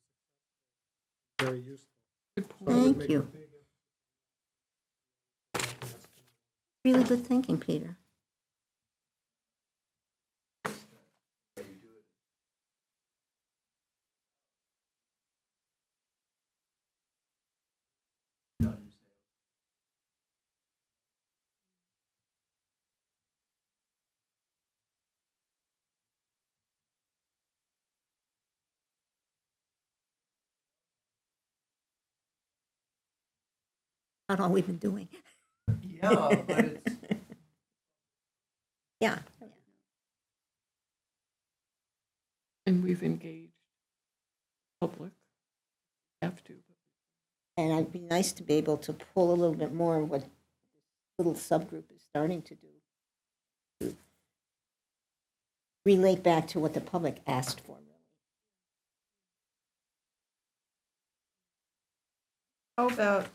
very useful. good point. So it would Thank make you. a big Really good thinking, Peter. Not all we've been doing. Yeah, but it's, Yeah. And we've engaged public, have to. And it'd be nice to be able to pull a little bit more of what this little subgroup is starting to do. To relate back to what the public asked for, really. How about,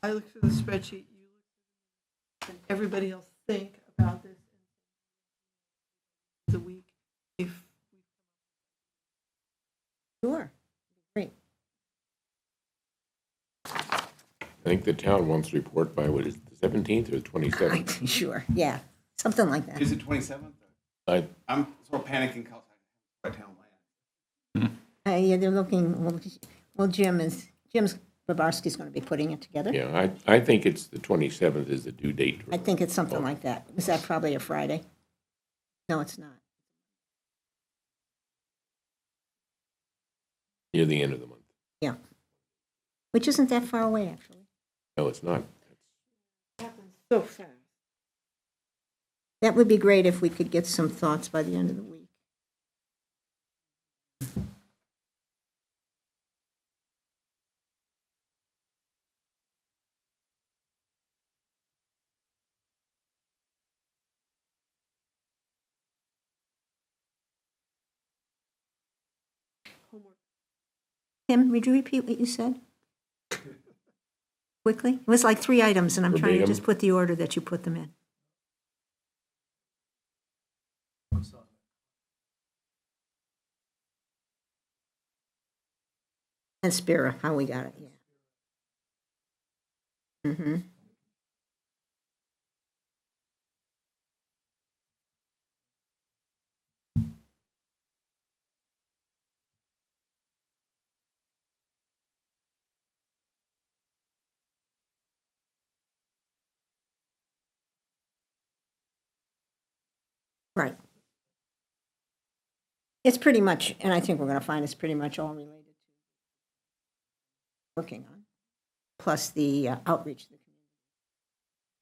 I look through the spreadsheet, you look, and everybody else think about this the week if Sure. Great. I think the town wants to report by, what is it, the 17th or the 27th? Sure, yeah, something like that. Is it 27th? I- I'm sort of panicking because I have town land. Yeah, they're looking, well, Jim's Babarski's going to be putting it together. Yeah, I think it's the 27th is the due date. I think it's something like that. Is that probably a Friday? No, it's not. Near the end of the month. Yeah. Which isn't that far away, actually. No, it's not. it happens so fast. That would be great if we could get some thoughts by the end of the week. Homework. Tim, would you repeat what you said? Quickly? It was like 3 items, and I'm trying to Verbatim. just put the order that you put them in. And Spira, how we got it, yeah. Mm-hmm. Right. It's pretty much, and I think we're going to find it's pretty much all related to working on, plus the outreach to the community.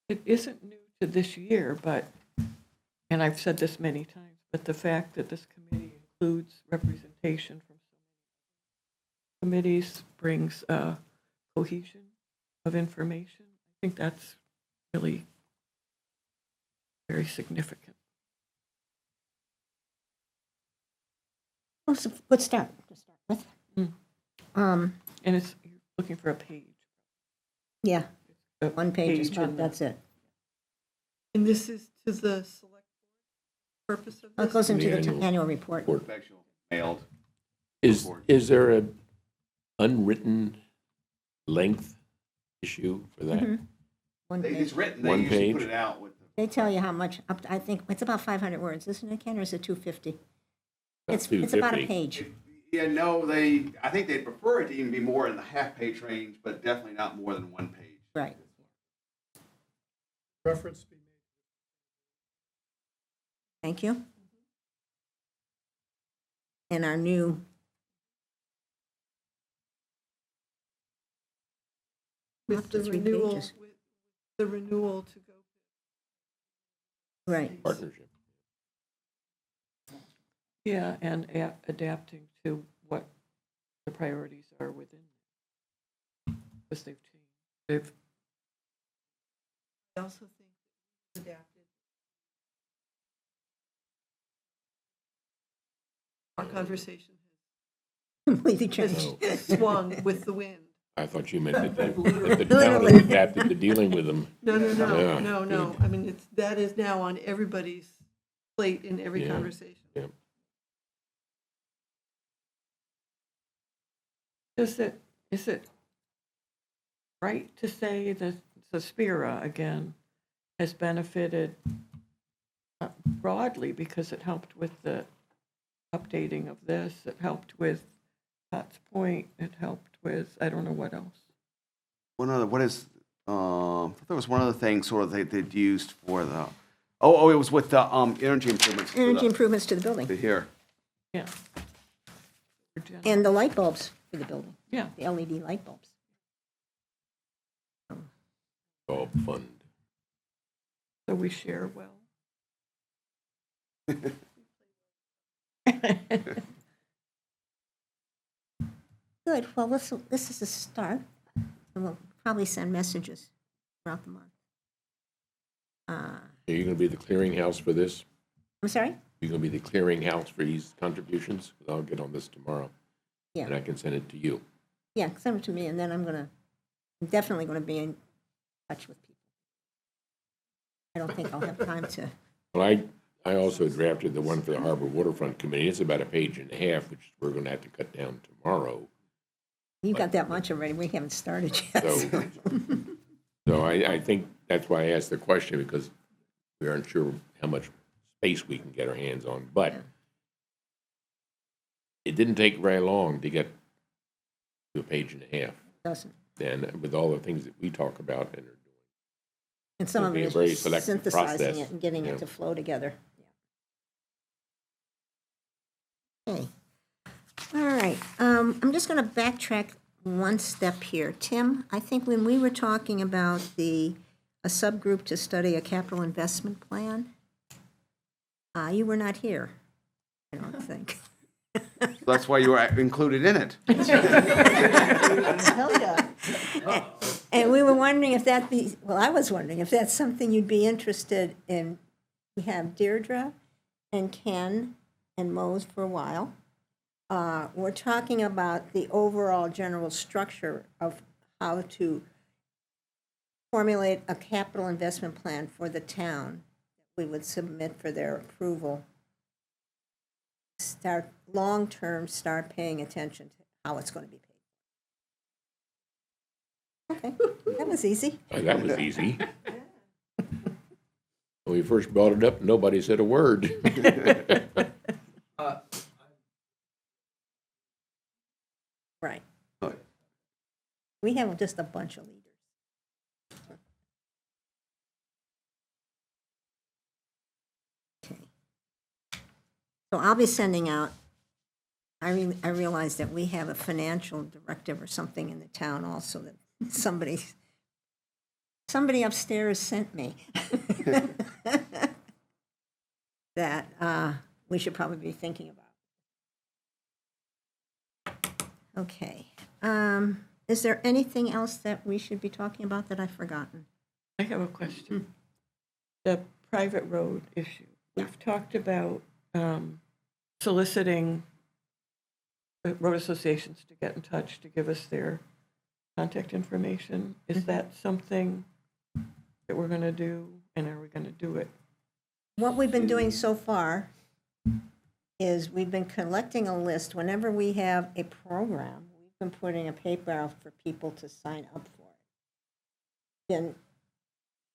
It isn't new to this year, but, and I've said this many times, but the fact that this committee includes representation from so many committees brings cohesion of information. I think that's really very significant. Well, it's a good start to start with. And it's, you're looking for a page. Yeah, A one page is in the- that's it. And this is to the select board purpose of Well, this? it goes into the Annual annual report. report. Actual mailed. Is there a unwritten length issue for that? Mhm. One It's page. written, they One usually put page? it out with the. They tell you how much, I think, it's about 500 words, isn't it, Ken, or is it 250? About It's about a 250. page. Yeah, no, I think they'd prefer it to even be more in the half-page range, but definitely not more than 1 page. Right. Reference be made. Thank you. And our new, With up to the 3 renewal, pages. with the renewal to go Right. partnership. Yeah, and adapting to what the priorities are within. Because they've changed. I also think that we've adapted. Our conversation Completely has changed. swung with the wind. I thought you meant that the town Literally. has adapted to dealing with them. No, no, no, Yeah, no, no. good. I mean, that is now on everybody's plate in every Yeah. conversation. Yeah. Is it right to say that Sospira, again, has benefited broadly because it helped with the updating of this, it helped with Potts Point, it helped with, I don't know what else. I thought there was one other thing sort of they'd used for the, it was with the energy improvements. for Energy the- improvements to the building Here. Yeah. and the light bulbs for the building, Yeah. the LED light bulbs. All fund. So we share well. Good. Well, this is a start, and we'll probably send messages throughout the month. Are you going to be the clearinghouse for this? I'm sorry? You're going to be the clearinghouse for these contributions? 'Cause I'll get on this tomorrow. Yeah. And I can send it to you. Yeah, send it to me, and then I'm definitely gonna be in touch with people. I don't think I'll have time to, Well, I also drafted the one for the Harbor Waterfront Committee. It's about a page and a half, which we're going to have to cut down tomorrow. you got that much already, we haven't started yet. So, so I think that's why I asked the question, because we aren't sure how much space we can get our hands on. But Yeah. it didn't take very long to get to a page and a half. Doesn't. And with all the things that we talk about and are doing. And some It'll of be it a is very just selective synthesizing process. it and getting Yeah. it to flow together. Okay. All right, I'm just gonna backtrack one step here. Tim, I think when we were talking about a subgroup to study a capital investment plan, you were not here, I don't think. That's why you were included in it. Hell yeah. And we were wondering if I was wondering if that's something you'd be interested in. We have Deirdre and Ken and Mose for a while. We're talking about the overall general structure of how to formulate a capital investment plan for the town that we would submit for their approval. Long-term, start paying attention to how it's going to be paid. Okay, that was easy. Oh, that was easy. When we first brought it up, nobody said a word. Right. Right. We have just a bunch of leaders. Okay. So I'll be sending out, I realize that we have a financial directive or something in the town also that somebody upstairs sent me. That we should probably be thinking about. Okay. Is there anything else that we should be talking about that I've forgotten? I have a question. The private road issue. We've talked about soliciting road associations to get in touch, to give us their contact information. Is that something that we're going to do, and are we going to do it? What we've been doing so far is we've been collecting a list. Whenever we have a program, we've been putting a paper out for people to sign up for it. Then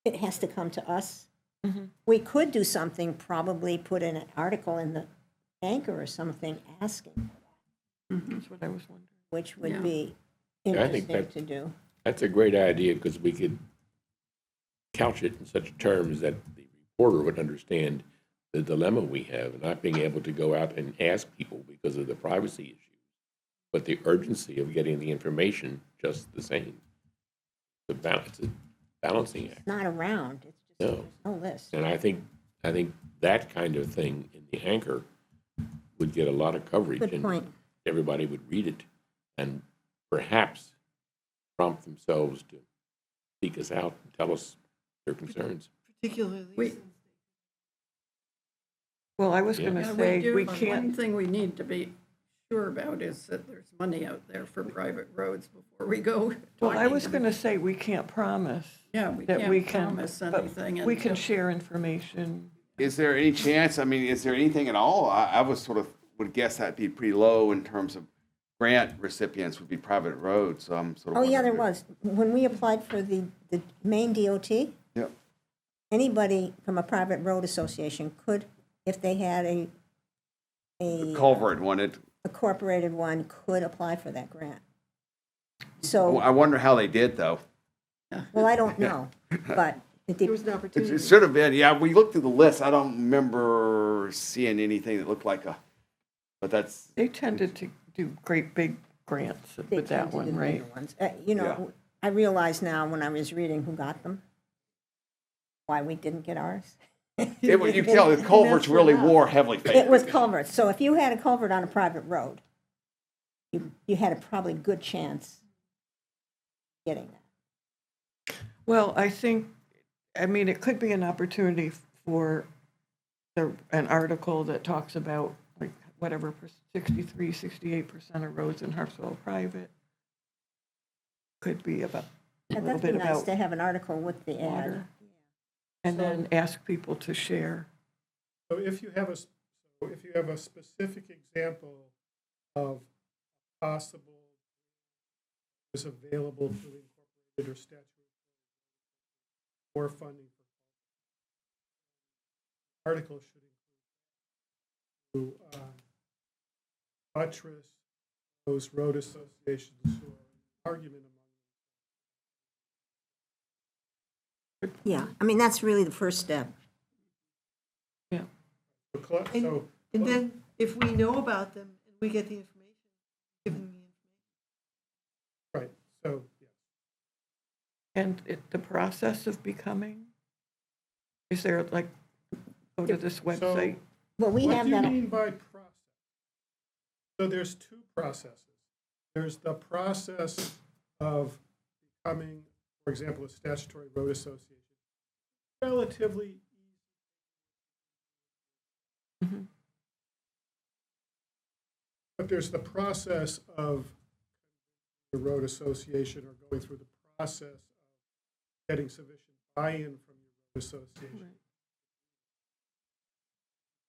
it has to come to us. Mm-hmm. We could do something, probably put in an article in the Anchor or something asking, That's what I was wondering. which would Yeah. be Yeah, I think interesting to do. That's a great idea, because we could couch it in such terms that the reporter would understand the dilemma we have, not being able to go out and ask people because of the privacy issues, but the urgency of getting the information just the same. It's a balancing act. Not around, it's just, No. there's no list. And I think I think that kind of thing in the anchor would get a lot of coverage. Good and point. everybody would read it and perhaps prompt themselves to seek us out and tell us their concerns. Particularly We- since Well, I was Yeah. going to Yeah, say, do, we but one can't, thing we need to be sure about is that there's money out there for private roads before we go. well, I talking was to going to say, we can't promise Yeah, we that we can't can, promise but anything. we can until- share information. Is there any chance, I mean, is there anything at all? I was sort of, would guess that'd be pretty low in terms of grant recipients would be private roads, so I'm sort of. Oh, yeah, there wondering- was. When we applied for the main DOT, Yep. anybody from a private road association could, if they had a Culvert wanted, incorporated one, could apply for that grant. So, I wonder how they did, though. well, I don't know, but it there was did, an opportunity. It should have been, yeah, we looked through the list, I don't remember seeing anything that looked like but that's, They tended to do great big grants they with that tend to do one, the right? bigger ones. You know, I realize now when I was reading who got them, why we didn't get ours. you can tell the culverts really wore heavily. It was culverts, so if you had a culvert on a private road, you had a probably good chance getting that. Well, I mean, it could be an opportunity for an article that talks about, like, whatever, 63, 68% of roads in Harpswell are private. Could be about a And little that'd be bit nice about to have an article with the ad. water. And then ask people to share. So if you have a specific example of possible is available through incorporated or statutory or funding for article should include to buttress those road associations or argument among Yeah, I mean, that's really the first step. Yeah. them. So, And then if we know about them and we get the information, give them the information. right, so, yeah. And the process of becoming, is there, like, go to this website? Well, we What have do you that, mean by process? So there's two processes. There's the process of becoming, for example, a statutory road association. Relatively easy. Mhm. But there's the process of the road association or going through the process of getting sufficient buy-in from your road association. Right.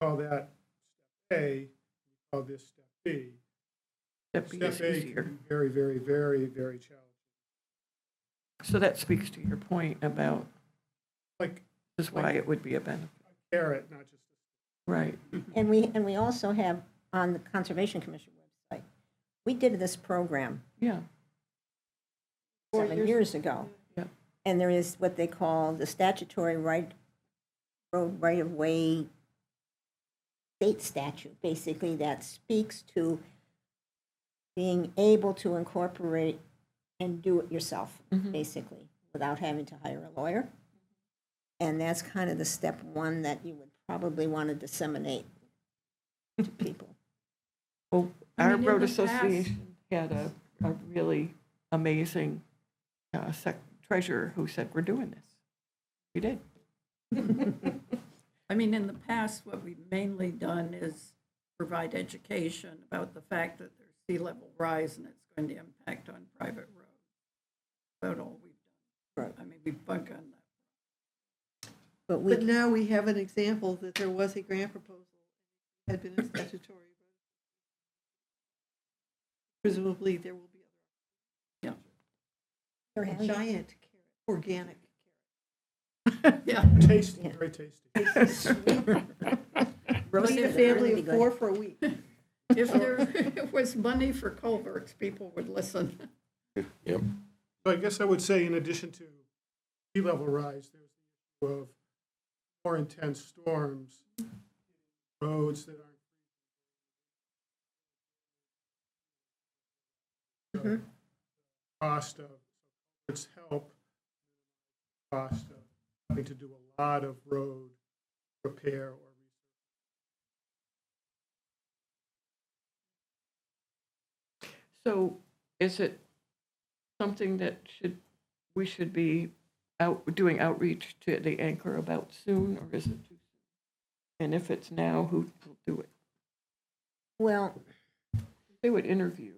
Call that step A, you call this step B. Step B Step is A easier. can be very, very, very, very challenging. So that speaks to your point about, Like this is why it would be a benefit. a carrot, not just a Right. and we also have on the Conservation Commission website, we did this program Yeah. 7 years ago. Yeah. And there is what they call the statutory road right-of-way state statute, basically, that speaks to being able to incorporate and do it yourself, Mhm. basically, without having to hire a lawyer. And that's kind of the step one that you would probably want to disseminate to people. Well, I our mean, in road the past- association had a really amazing treasurer who said, we're doing this. We did. I mean, in the past, what we've mainly done is provide education about the fact that there's sea level rise and it's going to impact on private roads. About all we've done. Right. I mean, we've begun that. But we, But now we have an example that there was a grant proposal, had been a statutory. Presumably, there will be they're a having- giant carrot, organic Yeah. tasty, Yeah. very tasty. carrot. roasted, Feed a they're family really of good. 4 for a week. If there was money for culverts, people would listen. Yep. So I guess I would say, in addition to sea level rise, there's the issue of more intense storms, roads that aren't. Mhm. Cost of, its help, cost of having to do a lot of road repair or So is it something that we should be doing outreach to the anchor about soon, or is it too soon? And if it's now, who will do it? Well, They would interview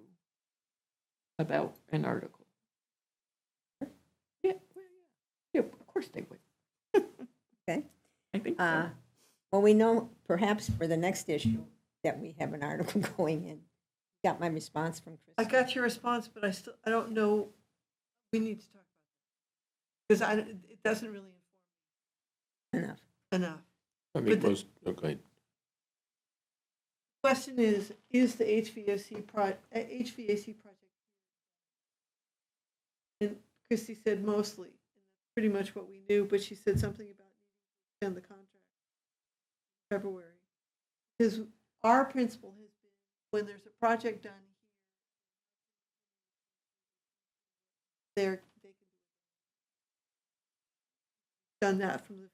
about an article. Yeah, well, yeah, of course they would. okay. I think so. Well, we know perhaps for the next issue that we have an article going in. Got my response from Chris. I got your response, but I don't know, we need to talk about that. Because it doesn't really Enough. inform enough. I mean, But the- most, okay. Question is the HVAC project? And Christy said mostly, and that's pretty much what we knew, but she said something about needing to extend the contract in February. Because our principle has been, when there's a project done here, they can do it. Done that from the very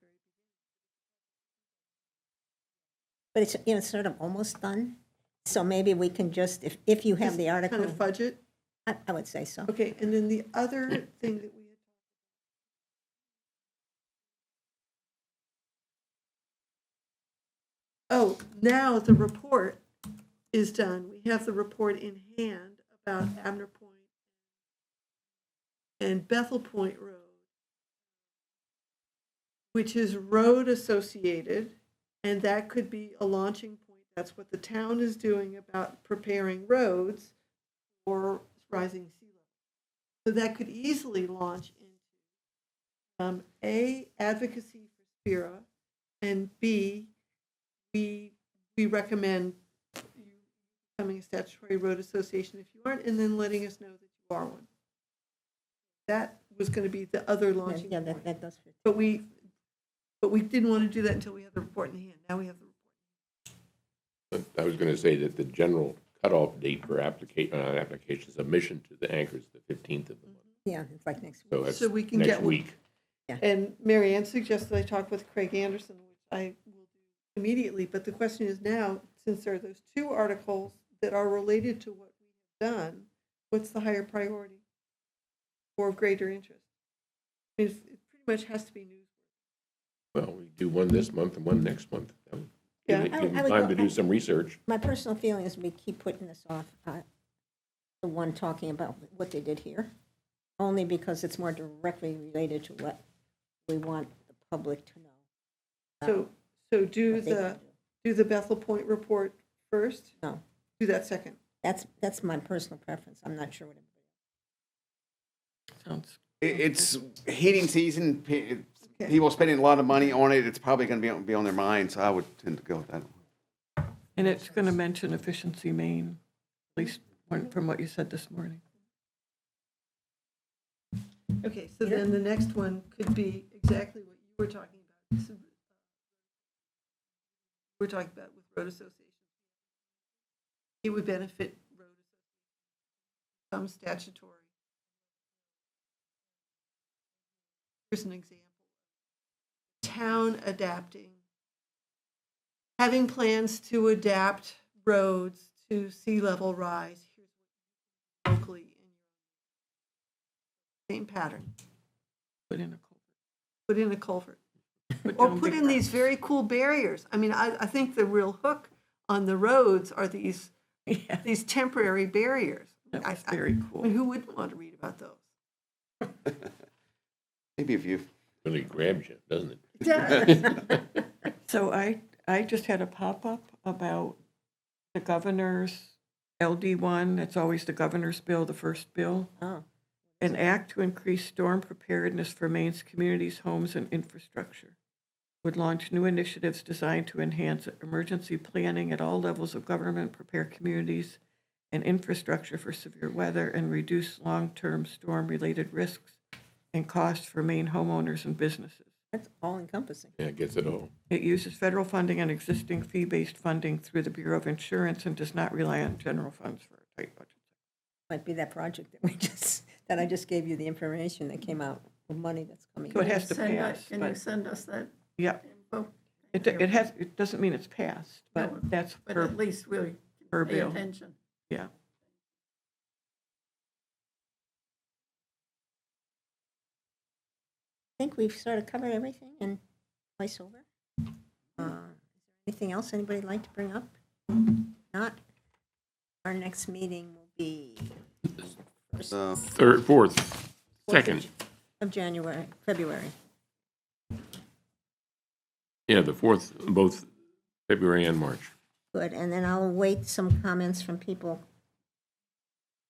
But it's, you know, sort of almost done. So maybe we can just, if you have the article, kind of fudge it. I would say so. Okay, and then the other thing that we had oh, now the report is done. We have the report in hand about Abner Point and Bethel Point Road, which is road associated, and that could be a launching point. That's what the town is doing about preparing roads for rising sea level. So that could easily launch into A, advocacy for Spira, and B, we recommend you becoming a statutory road association if you aren't, and then letting us know that you are one. That was going to be the other launching Yeah, point. that does fit. But we didn't want to do that until we had the report in hand. Now we have the report. I was going to say that the general cutoff date for application submission to the anchor is the 15th of the month. Yeah, it's like next week. So that's So we can next get one. week. And Mary Ann suggested I talk with Craig Anderson, which I will do immediately. But the question is now, since there are those two articles that are related to what we've done, what's the higher priority or of greater interest? I mean, it pretty much has to be news. Well, we do one this month and one next month. That would Yeah. Give I them would time go- to do some research. My personal feeling is we keep putting this off, the one talking about what they did here, only because it's more directly related to what we want the public to know. So do what they can do the Bethel Point report first? No. Do that second. That's my personal preference. I'm not sure what everybody Sounds, It's heating season. Okay. People are spending a lot of money on it. It's probably going to be on their mind, so I would tend to go with that. and it's going to mention Efficiency Maine, at least from what you said this morning. Okay, so then the next one could be exactly what you were talking about. We're talking about with road associations. It would benefit road associations, some statutory. Here's an example. Town adapting, having plans to adapt roads to sea level rise. Here's what you can do locally in your same pattern. Put in a culvert. Put in a culvert. Put Or down put big in these rocks. very cool barriers. I mean, I think the real hook on the roads are these Yeah, temporary barriers. that was I very mean, cool. who wouldn't want to read about those? Maybe if you Really grabs you, doesn't it? It does. So I just had a pop-up about the governor's LD1, that's always the governor's bill, the first bill. Oh. An act to increase storm preparedness for Maine's communities, homes, and infrastructure. Would launch new initiatives designed to enhance emergency planning at all levels of government, prepare communities and infrastructure for severe weather, and reduce long-term storm-related risks and costs for Maine homeowners and businesses. That's all encompassing. Yeah, gets it all. It uses federal funding and existing fee-based funding through the Bureau of Insurance and does not rely on general funds for a tight budget. Might be that project that I just gave you the information that came out, the money that's coming. So it in. has to pass. Can you send us that Yeah, info? It doesn't mean it's passed, No, but that's But per, at least we per pay bill. attention. Yeah. I think we've sort of covered everything and twice over. Is there anything else anybody'd like to bring up? Not. Our next meeting will be Third, fourth, second. of January, February. Yeah, the fourth, both February and March. Good, and then I'll await some comments from people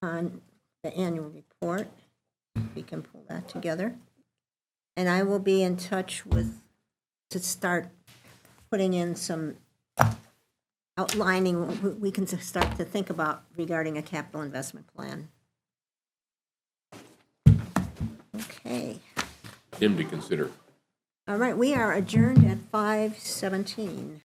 on the annual report. We can pull that together. And I will be in touch to start putting in some outlining, what we can start to think about regarding a capital investment plan. Okay, Him to consider. all right, we are adjourned at 5:17.